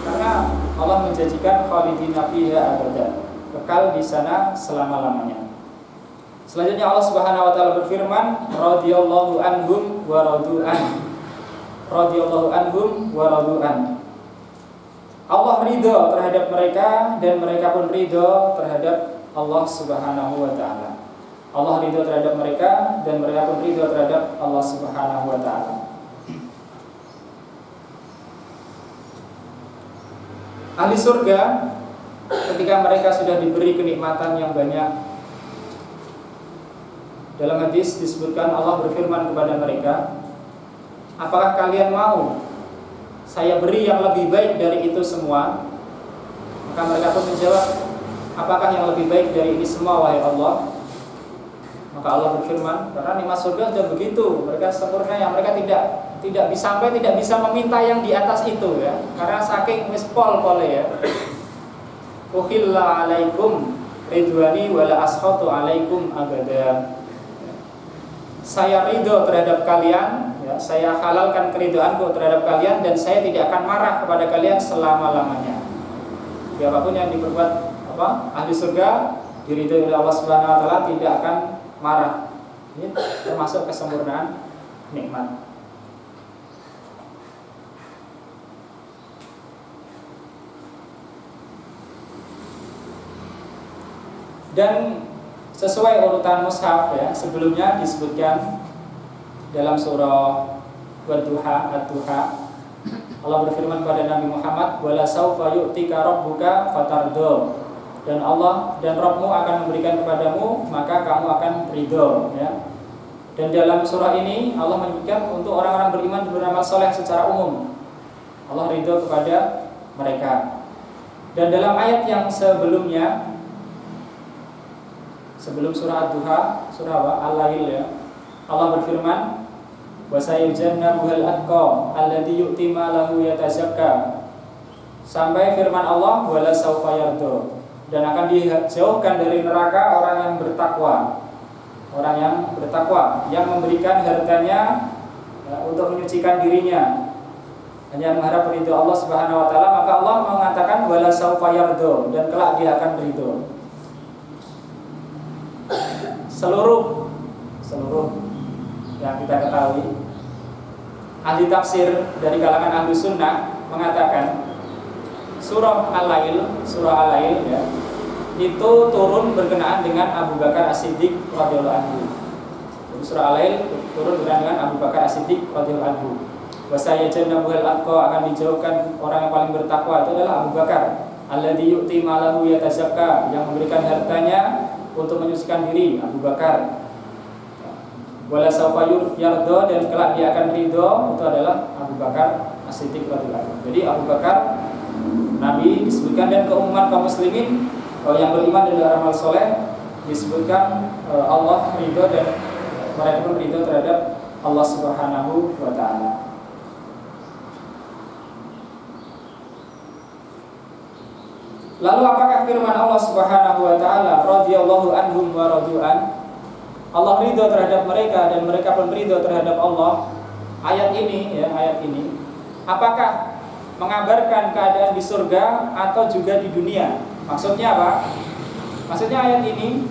karena Allah menjanjikan khalidina fiha abada, kekal di sana selama-lamanya. Selanjutnya Allah Subhanahu wa taala berfirman, radhiyallahu anhum wa radu'an. Radhiyallahu anhum wa radu'an. Allah ridho terhadap mereka dan mereka pun ridho terhadap Allah Subhanahu wa taala. Allah ridho terhadap mereka dan mereka pun ridho terhadap Allah Subhanahu wa taala. Ahli surga ketika mereka sudah diberi kenikmatan yang banyak, dalam hadis disebutkan Allah berfirman kepada mereka, apakah kalian mau saya beri yang lebih baik dari itu semua? Maka mereka pun menjawab, apakah yang lebih baik dari ini semua wahai Allah? Maka Maka Allah berfirman, karena nikmat surga sudah begitu, mereka sempurna, yang mereka tidak bisa meminta yang di atas itu ya, karena saking wis pol-pole ya. Uhilla alaikum ridwani wala askhatu alaikum abada. Saya ridho terhadap kalian ya, saya halalkan keridhoanku terhadap kalian, dan saya tidak akan marah kepada kalian selama-lamanya. Siapapun yang diperbuat ahli surga diridhoi oleh Allah Subhanahu wa taala tidak akan marah. Ini termasuk kesempurnaan nikmat. Dan sesuai urutan mushaf ya, sebelumnya disebutkan dalam surah Wadduha, Ad-Duha, Allah berfirman pada Nabi Muhammad, wala saufa yu'tika rabbuka fatardo, dan Allah dan Rabbmu akan memberikan kepadamu maka kamu akan ridho ya. Dan dalam surah ini Allah menyebutkan untuk orang-orang beriman dan beramal soleh secara umum, Allah ridho kepada mereka. Dan dalam ayat yang sebelumnya, sebelum surah Ad-Duha, surah Al-Lail ya, Allah berfirman, wa sayujannabuhal atqa alladzi yu'ti malahu yatazakka, sampai firman Allah wala saufa yardo, dan akan dijauhkan dari neraka orang yang bertakwa. Orang yang bertakwa, yang memberikan hartanya ya, untuk menyucikan dirinya, hanya mengharap ridho Allah Subhanahu wa taala, maka Allah mengatakan wala saufa yardo, dan kelak dia akan ridho. Seluruh yang kita ketahui, ahli tafsir dari kalangan ahli sunnah mengatakan surah Al-Lail ya, itu turun berkenaan dengan Abu Bakar As-Siddiq radhiyallahu anhu. Jadi surah Al-Lail turun berkenaan dengan Abu Bakar As-Siddiq radhiyallahu anhu. Wa sayujannabuhal atqa, akan dijauhkan orang yang paling bertakwa, itu adalah Abu Bakar. Alladzi yu'ti malahu yatazakka, yang memberikan hartanya untuk menyucikan diri, Abu Bakar. Wala saufa yardo, dan kelak dia akan ridho, itu adalah Abu Bakar As-Siddiq radhiyallahu anhu. Jadi Abu Bakar Nabi disebutkan, dan keumuman kaum muslimin yang beriman dan beramal soleh disebutkan Allah ridho, dan mereka pun ridho terhadap Allah Subhanahu wa taala. Lalu apakah firman Allah Subhanahu wa taala radhiyallahu anhum wa radu'an, Allah ridho terhadap mereka dan mereka pun ridho terhadap Allah? Ayat ini apakah mengabarkan keadaan di surga atau juga di dunia? Maksudnya apa? Maksudnya ayat ini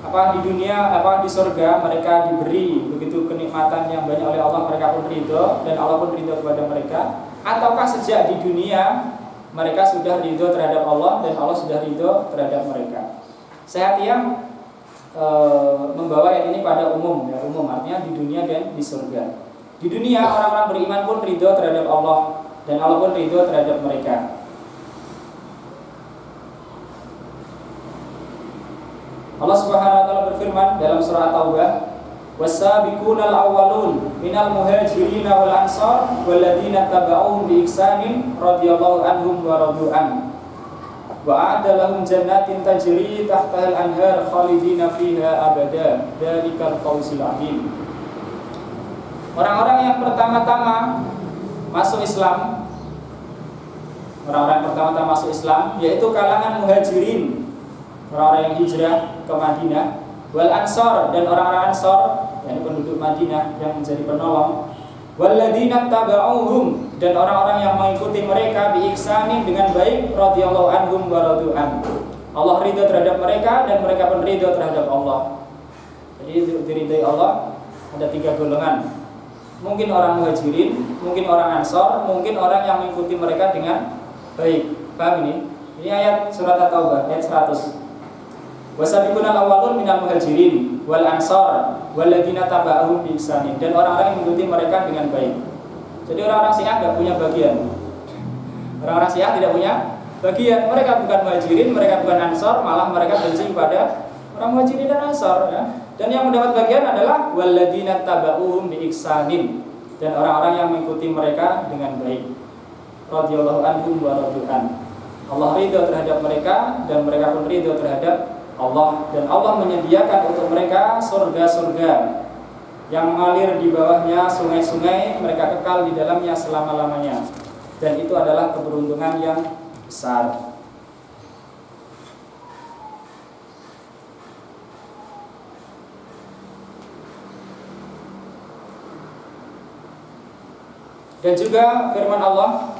di dunia, di surga mereka diberi begitu kenikmatan yang banyak oleh Allah, mereka pun ridho dan Allah pun ridho kepada mereka, ataukah sejak di dunia mereka sudah ridho terhadap Allah dan Allah sudah ridho terhadap mereka? Saya membawa ayat ini pada umum ya, umum artinya di dunia dan di surga. Di dunia orang-orang beriman pun ridho terhadap Allah dan Allah pun ridho terhadap mereka. Allah Subhanahu wa taala berfirman dalam surah Taubah, was-sabiqunal awwalun minal muhajirin wal ansar walladzina tabauhum bi ihsanin radhiyallahu anhum wa radu'an wa a'adda lahum jannatin tajri tahtaha al-anhar khalidina fiha abada dzalikal fawzul 'adzim. Orang-orang yang pertama-tama masuk Islam, yaitu kalangan muhajirin, orang-orang yang hijrah ke Madinah, wal ansor, dan orang-orang ansor, yakni penduduk Madinah yang menjadi penolong, walladzina tabauhum, dan orang-orang yang mengikuti mereka bi ihsanin, dengan baik, radhiyallahu anhum wa radu'an. Allah ridho terhadap mereka dan mereka pun ridho terhadap Allah. Jadi diridhai Allah ada 3 golongan. Mungkin orang muhajirin, mungkin orang ansor, mungkin orang yang mengikuti mereka dengan baik. Paham ini? Ini ayat surat At-Taubah ayat 100. Wasabiqunal awwalun minal muhajirin wal ansar walladzina tabauhum bi ihsanin, dan orang-orang yang mengikuti mereka dengan baik. Jadi orang-orang Syiah tidak punya bagian. Orang-orang Syiah tidak punya bagian. Mereka bukan muhajirin, mereka bukan ansar, malah mereka benci kepada orang muhajirin dan ansar ya. Dan yang mendapat bagian adalah walladzina tabauhum bi ihsanin, dan orang-orang yang mengikuti mereka dengan baik. Radhiyallahu anhum wa radu'an. Allah ridho terhadap mereka dan mereka pun ridho terhadap Allah, dan Allah menyediakan untuk mereka surga-surga yang mengalir di bawahnya sungai-sungai, mereka kekal di dalamnya selama-lamanya. Dan itu adalah keberuntungan yang besar. Dan juga firman Allah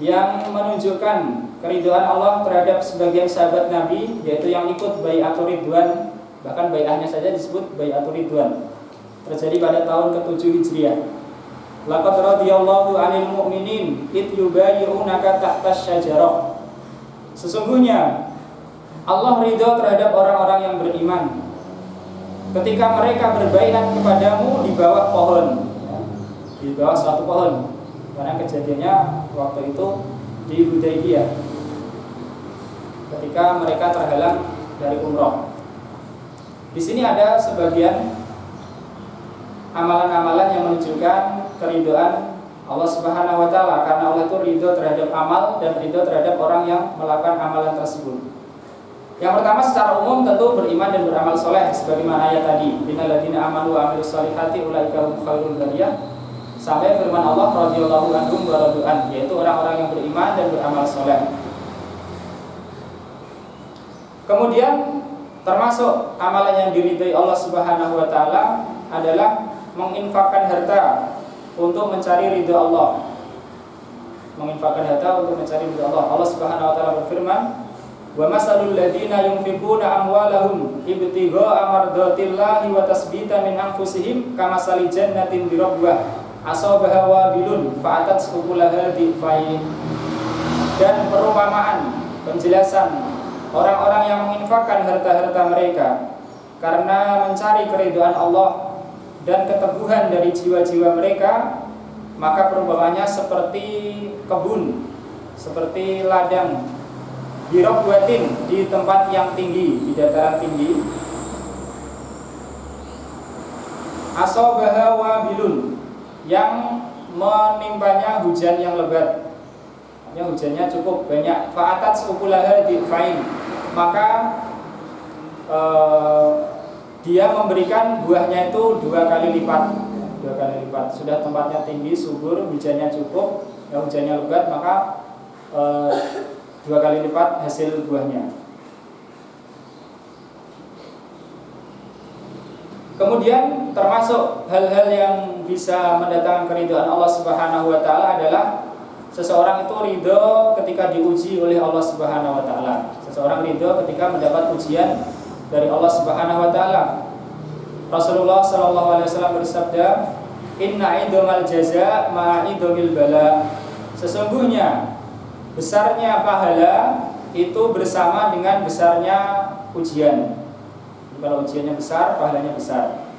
yang menunjukkan keridhaan Allah terhadap sebagian sahabat Nabi, yaitu yang ikut bai'atur ridwan, bahkan bai'ahnya saja disebut bai'atur ridwan, terjadi pada tahun ke-7 Hijriah. Laqad radhiyallahu 'anil mu'minin id yubayyi'unaka tahtas syajarah. Sesungguhnya Allah ridho terhadap orang-orang yang beriman ketika mereka berbaiat kepadamu di bawah pohon, di bawah suatu pohon, karena kejadiannya waktu itu di Hudaybiyah ketika mereka terhalang dari umroh. Di sini ada sebagian amalan-amalan yang menunjukkan keridhaan Allah Subhanahu wa taala, karena Allah itu ridho terhadap amal dan ridho terhadap orang yang melakukan amalan tersebut. Yang pertama secara umum tentu beriman dan beramal soleh, sebagaimana ayat tadi, innal ladzina amanu wa amilus solihati ulaika hum khairul bariyah, sampai firman Allah radhiyallahu anhum wa radu'an, yaitu orang-orang yang beriman dan beramal soleh. Kemudian termasuk amalan yang diridhai Allah Subhanahu wa taala adalah menginfakkan harta untuk mencari ridha Allah. Menginfakkan harta untuk mencari ridha Allah. Allah Subhanahu wa taala berfirman, "Wa masalul ladzina yunfiquna amwalahum ibtigha'a mardatillahi wa tasbita min anfusihim kamasali jannatin bi rabbwah asabaha wabilun fa'atat ukulaha difain." Dan perumpamaan, penjelasan orang-orang yang menginfakkan harta-harta mereka karena mencari keridhaan Allah dan keteguhan dari jiwa-jiwa mereka, maka perumpamaannya seperti kebun, seperti ladang birobwatin, di tempat yang tinggi, di dataran tinggi, asabaha wabilun, yang menimpanya hujan yang lebat, yang hujannya cukup banyak, fa'atat ukulaha difain, maka dia memberikan buahnya itu 2 kali lipat. 2 kali lipat. Sudah tempatnya tinggi, subur, hujannya cukup, ya hujannya lebat, maka 2 kali lipat hasil buahnya. Kemudian termasuk hal-hal yang bisa mendatangkan keridhaan Allah Subhanahu wa taala adalah seseorang itu ridho ketika diuji oleh Allah Subhanahu wa taala. Seseorang ridho ketika mendapat ujian dari Allah Subhanahu wa taala. Rasulullah sallallahu alaihi wasallam bersabda, "Inna idzamal jazaa ma'a idzamil bala." Sesungguhnya besarnya pahala itu bersama dengan besarnya ujian. Kalau ujiannya besar, pahalanya besar.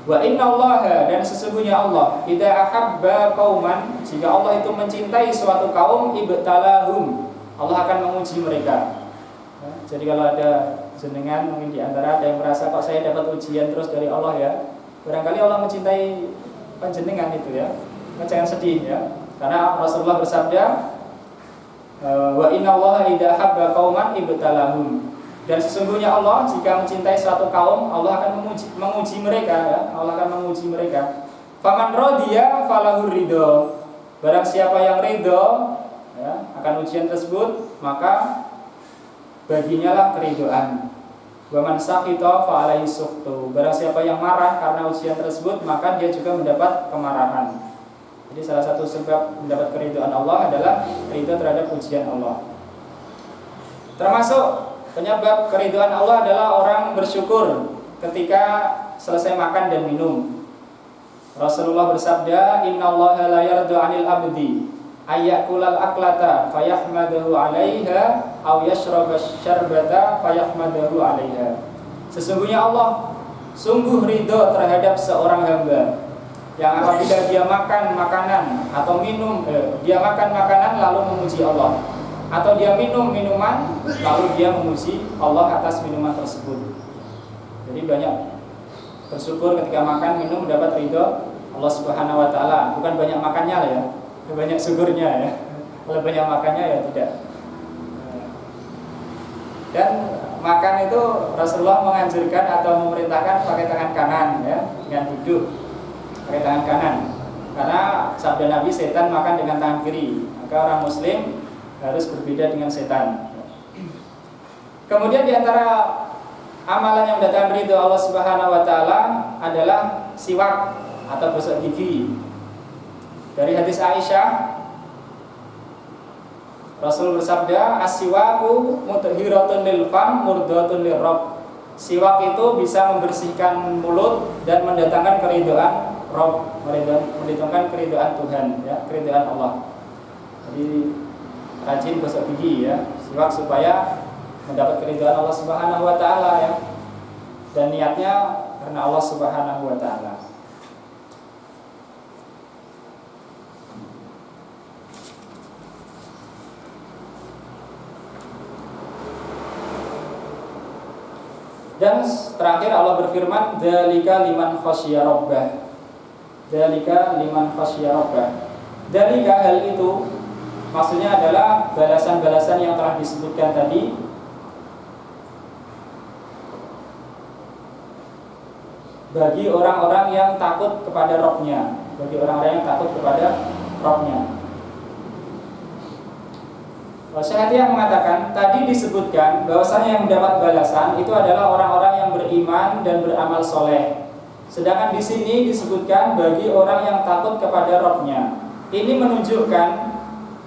Wa innallaha, dan sesungguhnya Allah, idza ahabba qauman, jika Allah itu mencintai suatu kaum, ibtalahum, Allah akan menguji mereka. Jadi kalau ada jenengan, mungkin di antara ada yang merasa kok saya dapat ujian terus dari Allah ya, barangkali Allah mencintai panjenengan itu ya. Jangan sedih ya. Karena Rasulullah bersabda, wa innallaha idza ahabba qauman ibtalahum. Dan sesungguhnya Allah jika mencintai suatu kaum, Allah akan menguji mereka ya. Allah akan menguji mereka. Faman radiya falahu ridho. Barang siapa yang ridho ya, akan ujian tersebut, maka baginya lah keridhaan. Wa man sakhita fa alaihi sukhtu. Barang siapa yang marah karena ujian tersebut, maka dia juga mendapat kemarahan. Jadi salah satu sebab mendapat keridhaan Allah adalah ridho terhadap ujian Allah. Termasuk penyebab keridhaan Allah adalah orang bersyukur ketika selesai makan dan minum. Rasulullah bersabda, "Innallaha la yardu 'anil abdi ayyakulal aklata fayahmadahu 'alaiha aw yashraba syarbata fayahmadahu 'alaiha." Sesungguhnya Allah sungguh ridho terhadap seorang hamba yang apabila dia makan makanan atau minum, dia makan makanan lalu memuji Allah, atau dia minum minuman lalu dia memuji Allah atas minuman tersebut. Jadi banyak bersyukur ketika makan minum mendapat ridho Allah Subhanahu wa taala. Bukan banyak makannya ya, banyak syukurnya ya. Kalau banyak makannya ya tidak. Dan makan itu Rasulullah menganjurkan atau memerintahkan pakai tangan kanan, ya, dengan duduk pakai tangan kanan. Karena sabda Nabi, setan makan dengan tangan kiri. Maka orang Muslim harus berbeda dengan setan. Kemudian diantara amalan yang mendatangkan ridho Allah Subhanahu Wa Taala adalah siwak atau gosok gigi. Dari hadis Aisyah, Rasul bersabda, as-siwaku mutahhiratun lil fam murdatun lir rabb. Siwak itu bisa membersihkan mulut dan mendatangkan keridhaan Rabb, mendatangkan keridhaan Tuhan, ya, keridhaan Allah. Jadi rajin gosok gigi, ya, siwak supaya mendapat keridhaan Allah Subhanahu Wa Taala, ya. Dan niatnya karena Allah Subhanahu Wa Taala. Dan terakhir Allah berfirman, dzalika liman khasyiya rabbah. Dzalika liman khasyiya rabbah. Dzalika, hal itu maksudnya adalah balasan-balasan yang telah disebutkan tadi. Bagi orang-orang yang takut kepada Rabb-nya, bagi orang-orang yang takut kepada Rabb-nya. Syekh mengatakan, tadi disebutkan bahwasanya yang mendapat balasan itu adalah orang-orang yang beriman dan beramal soleh. Sedangkan di sini disebutkan bagi orang yang takut kepada Rabb-nya. Ini menunjukkan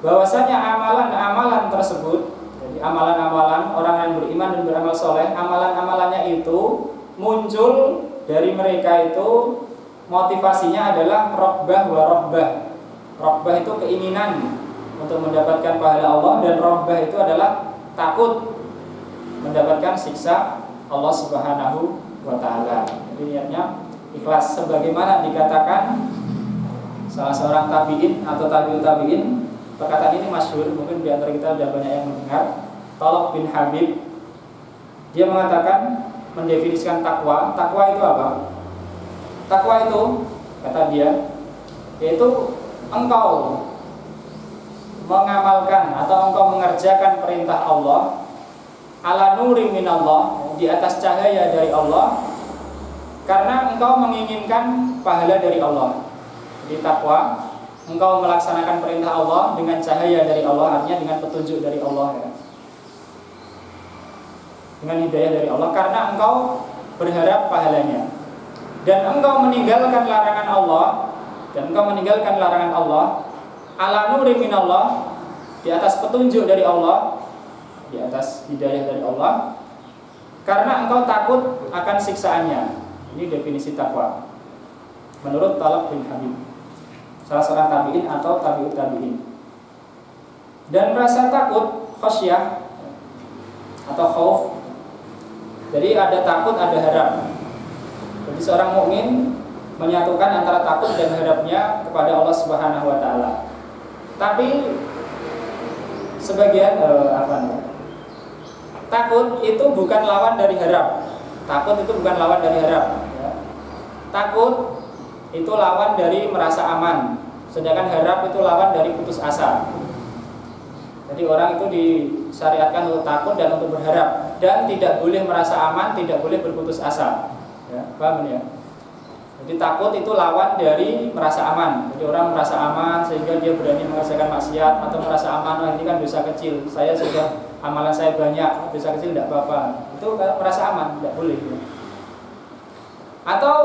bahwasanya amalan-amalan tersebut, jadi amalan-amalan orang yang beriman dan beramal soleh, amalan-amalannya itu muncul dari mereka itu motivasinya adalah raghbah wa rahbah. Raghbah itu keinginan untuk mendapatkan pahala Allah, dan rahbah itu adalah takut mendapatkan siksa Allah Subhanahu wa Ta'ala. Jadi niatnya ikhlas, sebagaimana dikatakan salah seorang tabi'in atau tabi'ut tabi'in. Perkataan ini masyhur, mungkin di antara kita sudah banyak yang mendengar. Talaq bin Habib, dia mengatakan, mendefinisikan takwa. Takwa itu apa? Takwa itu, kata dia, yaitu engkau mengamalkan atau engkau mengerjakan perintah Allah ala nuri minallah, di atas cahaya dari Allah, karena engkau menginginkan pahala dari Allah. Jadi takwa, engkau melaksanakan perintah Allah dengan cahaya dari Allah, artinya dengan petunjuk dari Allah, ya, dengan hidayah dari Allah, karena engkau berharap pahalanya. Dan engkau meninggalkan larangan Allah, ala nuri minallah, di atas petunjuk dari Allah, di atas hidayah dari Allah, karena engkau takut akan siksaannya. Ini definisi takwa menurut Talaq bin Habib, salah seorang tabi'in atau tabi'ut tabi'in. Dan rasa takut, khasyah atau khauf, jadi ada takut, ada harap. Jadi seorang mukmin menyatukan antara takut dan harapnya kepada Allah Subhanahu wa Ta'ala. Tapi sebagian takut itu bukan lawan dari harap. Takut itu bukan lawan dari harap, ya. Takut itu lawan dari merasa aman, sedangkan harap itu lawan dari putus asa. Jadi orang itu disyariatkan untuk takut dan untuk berharap, dan tidak boleh merasa aman, tidak boleh berputus asa, ya, paham ya? Jadi takut itu lawan dari merasa aman. Jadi orang merasa aman sehingga dia berani mengerjakan maksiat, atau merasa aman, wah ini kan dosa kecil, saya sudah, amalan saya banyak, dosa kecil tidak apa-apa. Itu merasa aman, tidak boleh, ya. Atau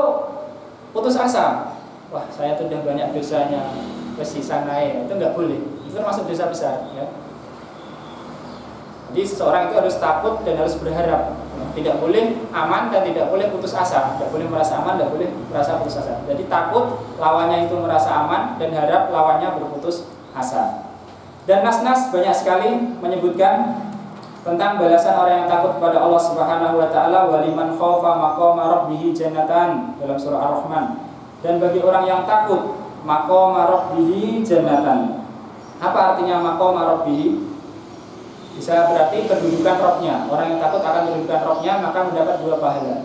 putus asa, wah saya sudah banyak dosanya, kesisa naik, itu nggak boleh. Itu termasuk dosa besar, ya. Jadi seseorang itu harus takut dan harus berharap, tidak boleh aman dan tidak boleh putus asa, tidak boleh merasa aman, tidak boleh merasa putus asa. Jadi takut lawannya itu merasa aman, dan harap lawannya berputus asa. Dan nas-nas banyak sekali menyebutkan tentang balasan orang yang takut kepada Allah Subhanahu wa Ta'ala. Waliman khaufa maqama rabbih jannatan, dalam surah Ar-Rahman. Dan bagi orang yang takut, maqama rabbih jannatan. Apa artinya maqama rabbih? Bisa berarti kedudukan Rabb-nya. Orang yang takut akan kedudukan Rabb-nya, maka mendapat 2 pahala.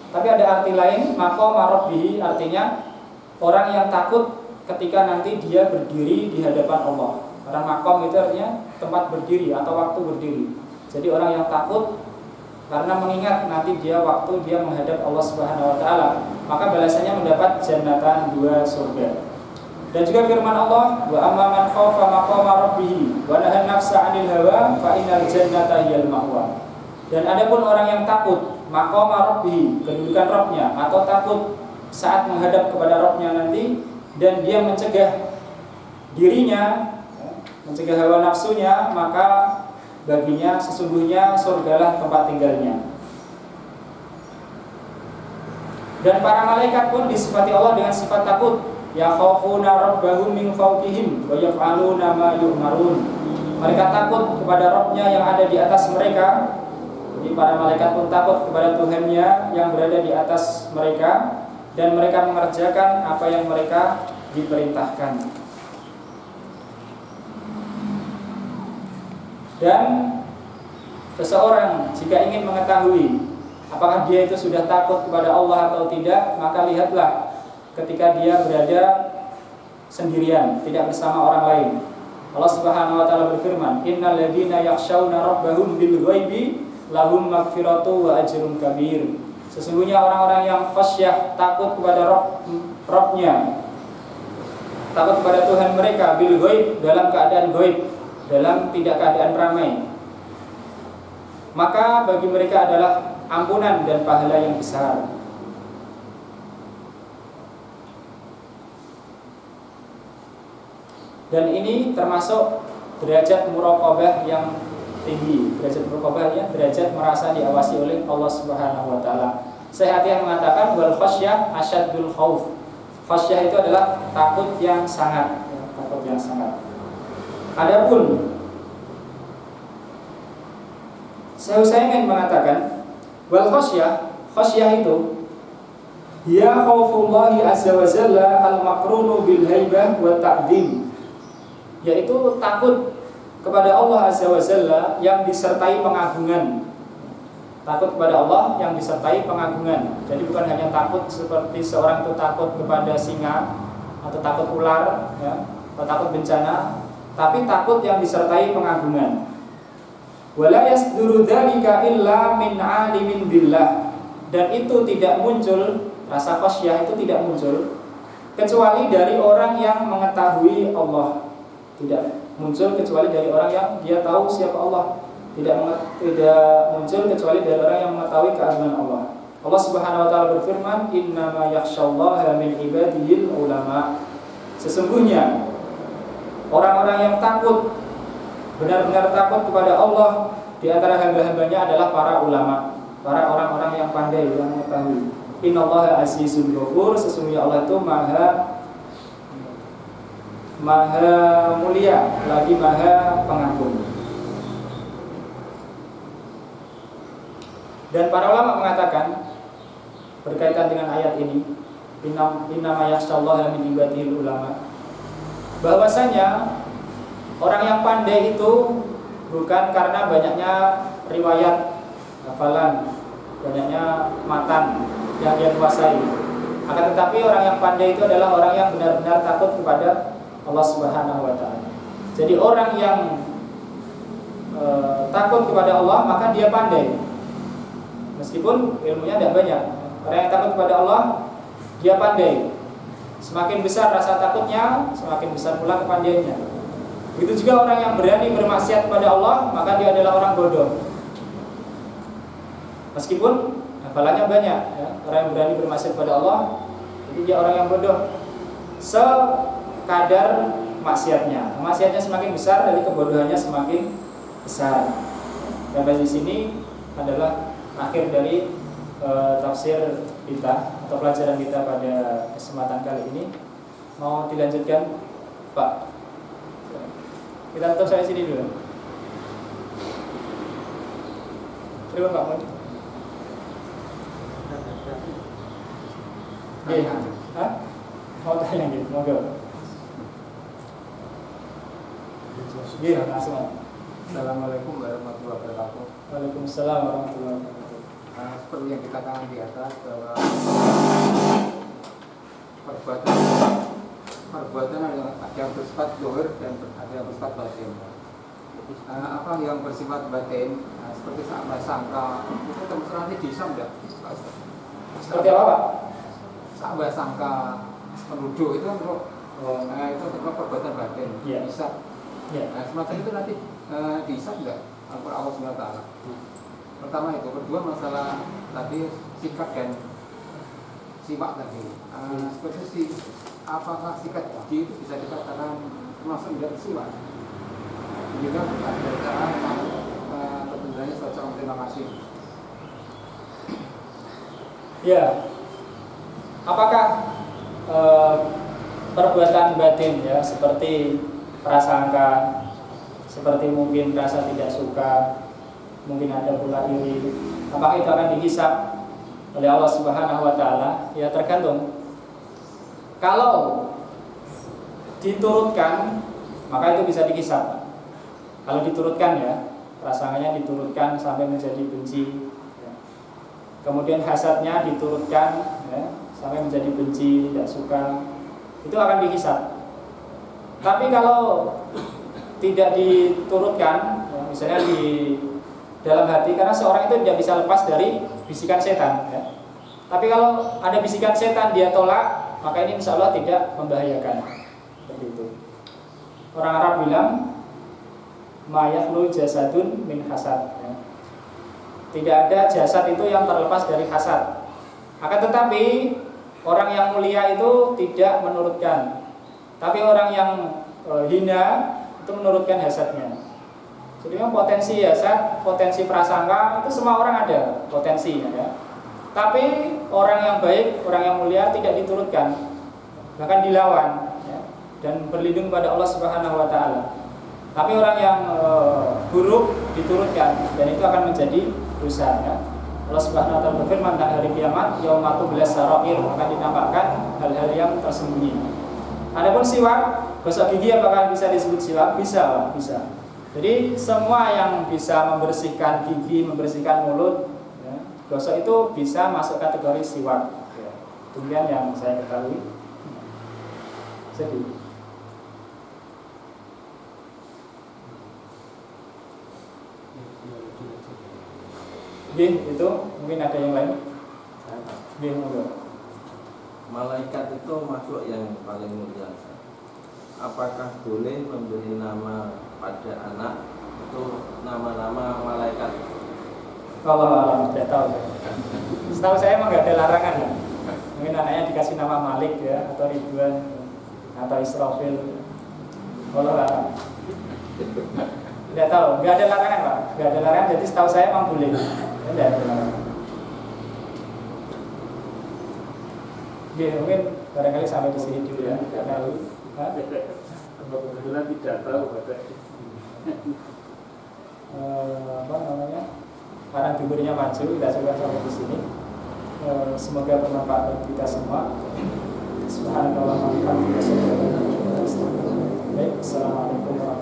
Tapi ada arti lain, maqama rabbih, artinya orang yang takut ketika nanti dia berdiri di hadapan Allah. Karena maqam itu artinya tempat berdiri atau waktu berdiri. Jadi orang yang takut karena mengingat nanti waktu dia menghadap Allah Subhanahu wa taala, maka balasannya mendapat jannatan, 2 surga. Dan juga firman Allah, wa amman khaufa maqama rabbih wa nahan nafsa 'anil hawa fa innal jannata hiyal ma'wa. Dan adapun orang yang takut maqama rabbih, kedudukan Rabbnya, atau takut saat menghadap kepada Rabbnya nanti, dan dia mencegah dirinya, mencegah hawa nafsunya, maka baginya sesungguhnya surgalah tempat tinggalnya. Dan para malaikat pun disifati Allah dengan sifat takut. Ya khaufuna rabbahum min fawqihim wa yaf'aluna ma yu'marun. Mereka takut kepada Rabbnya yang ada di atas mereka. Jadi para malaikat pun takut kepada Tuhannya yang berada di atas mereka, dan mereka mengerjakan apa yang mereka diperintahkan. Dan seseorang jika ingin mengetahui apakah dia itu sudah takut kepada Allah atau tidak, maka lihatlah ketika dia berada sendirian, tidak bersama orang lain. Allah Subhanahu wa taala berfirman, "Innal ladzina yakhshawna rabbahum bil ghaibi lahum maghfiratu wa ajrun kabir." Sesungguhnya orang-orang yang khasyah, takut kepada Rabbnya, takut kepada Tuhan mereka, bil ghaib, dalam keadaan ghaib, dalam tidak keadaan ramai, maka bagi mereka adalah ampunan dan pahala yang besar. Dan ini termasuk derajat muraqabah yang tinggi. Derajat muraqabah ya, derajat merasa diawasi oleh Allah Subhanahu wa taala. Syekh Atiyah mengatakan wal khasyah asyaddul khauf. Khasyah itu adalah takut yang sangat, ya, takut yang sangat. Adapun Syekh Utsaimin mengatakan wal khasyah itu ya khaufullahi azza wa jalla al-maqrunu bil haibah wa ta'dhim, yaitu takut kepada Allah Azza wa Jalla yang disertai pengagungan. Takut kepada Allah yang disertai pengagungan. Jadi bukan hanya takut seperti seorang itu takut kepada singa atau takut ular, ya, atau takut bencana, tapi takut yang disertai pengagungan. Wala yasduru dzalika illa min 'alimin billah. Dan itu tidak muncul, rasa khasyah itu tidak muncul kecuali dari orang yang mengetahui Allah. Tidak muncul kecuali dari orang yang dia tahu siapa Allah. Tidak muncul kecuali dari orang yang mengetahui keagungan Allah. Allah Subhanahu wa taala berfirman, "Innama yakhsyallaha min ibadihil ulama." Sesungguhnya orang-orang yang takut, benar-benar takut kepada Allah di antara hamba-hambanya adalah para ulama, para orang-orang yang pandai, yang mengetahui. Innallaha azizun ghafur. Sesungguhnya Allah itu Maha mulia, lagi Maha pengampun. Dan para ulama mengatakan berkaitan dengan ayat ini, innama yakhsyallaha min ibadihil ulama, bahwasanya orang yang pandai itu bukan karena banyaknya riwayat, hafalan, banyaknya matan yang dia kuasai. Akan tetapi orang yang pandai itu adalah orang yang benar-benar takut kepada Allah Subhanahu wa taala. Jadi orang yang takut kepada Allah, maka dia pandai. Meskipun ilmunya tidak banyak. Orang yang takut kepada Allah, dia pandai. Semakin besar rasa takutnya, semakin besar pula kepandaiannya. Begitu juga orang yang berani bermaksiat kepada Allah, maka dia adalah orang bodoh. Meskipun hafalannya banyak, ya. Orang yang berani bermaksiat kepada Allah, itu dia orang yang bodoh. Kadar maksiatnya semakin besar, dari kebodohannya semakin besar. Dan di sini adalah akhir dari tafsir kita atau pelajaran kita pada kesempatan kali ini. Mau dilanjutkan, Pak? Kita tutup sampai sini dulu. Terima Pak Mun. Mau tanya gitu, monggo. Iya, langsung. Assalamualaikum warahmatullahi wabarakatuh. Waalaikumsalam warahmatullahi wabarakatuh. Seperti yang dikatakan di atas bahwa perbuatan ada yang bersifat zahir dan ada yang bersifat batin. apa yang bersifat batin, seperti sangka, itu termasuk nanti dihisab enggak? Seperti apa, Pak? Sangka menuduh itu kan itu untuk perbuatan batin, Iya. hisab. Ya. Nah, semacam itu nanti dihisab enggak? Allah SWT. Pertama itu, kedua masalah tadi sikat dan siwak tadi. Seperti apakah sikat gigi itu bisa dikatakan termasuk dari siwak? Juga ada cara terbentuknya semacam terima kasih. Ya. Apakah perbuatan batin ya seperti prasangka, seperti mungkin rasa tidak suka, mungkin ada pula iri, apakah itu akan dihisab oleh Allah Subhanahu wa taala? Ya tergantung. Kalau diturutkan maka itu bisa dihisab. Kalau diturutkan ya, prasangkanya diturutkan sampai menjadi benci ya. Kemudian hasadnya diturutkan ya, sampai menjadi benci, tidak suka, itu akan dihisab. Tapi kalau tidak diturutkan ya, misalnya di dalam hati, karena seorang itu tidak bisa lepas dari bisikan setan ya. Tapi kalau ada bisikan setan dia tolak, maka ini insya Allah tidak membahayakan. Seperti itu. Orang Arab bilang ma yakhlu jasadun min hasad ya. Tidak ada jasad itu yang terlepas dari hasad. Akan tetapi orang yang mulia itu tidak menurutkan, tapi orang yang hina itu menurutkan hasadnya. Jadi memang potensi hasad, potensi prasangka itu semua orang ada potensinya ya. Tapi orang yang baik, orang yang mulia tidak diturutkan, bahkan dilawan ya, dan berlindung pada Allah Subhanahu wa taala. Tapi orang yang buruk diturutkan dan itu akan menjadi dosa ya. Allah Subhanahu wa taala berfirman tentang hari kiamat, yaumatu bilas sarair, akan dinampakkan hal-hal yang tersembunyi. Adapun siwak, gosok gigi apakah bisa disebut siwak? Bisa, bisa. Jadi semua yang bisa membersihkan gigi, membersihkan mulut ya, gosok itu bisa masuk kategori siwak ya. Demikian yang saya ketahui. Sedih. Itu mungkin ada yang lain. Malaikat itu makhluk yang paling mulia. Apakah boleh memberi nama pada anak itu nama-nama malaikat? Kalau alam tidak tahu. Setahu saya emang nggak ada larangan ya. Mungkin anaknya dikasih nama Malik ya, atau Ridwan, atau Israfil. Kalau alam. Tidak tahu, nggak ada larangan Pak. Nggak ada larangan, jadi setahu saya emang boleh. Tidak ada larangan. Oke, mungkin barangkali sampai di sini dulu ya. Karena kebetulan tidak tahu apa namanya, karena timurnya maju, kita coba sampai di sini. Semoga bermanfaat bagi kita semua. Subhanallah, Assalamualaikum warahmatullahi wabarakatuh.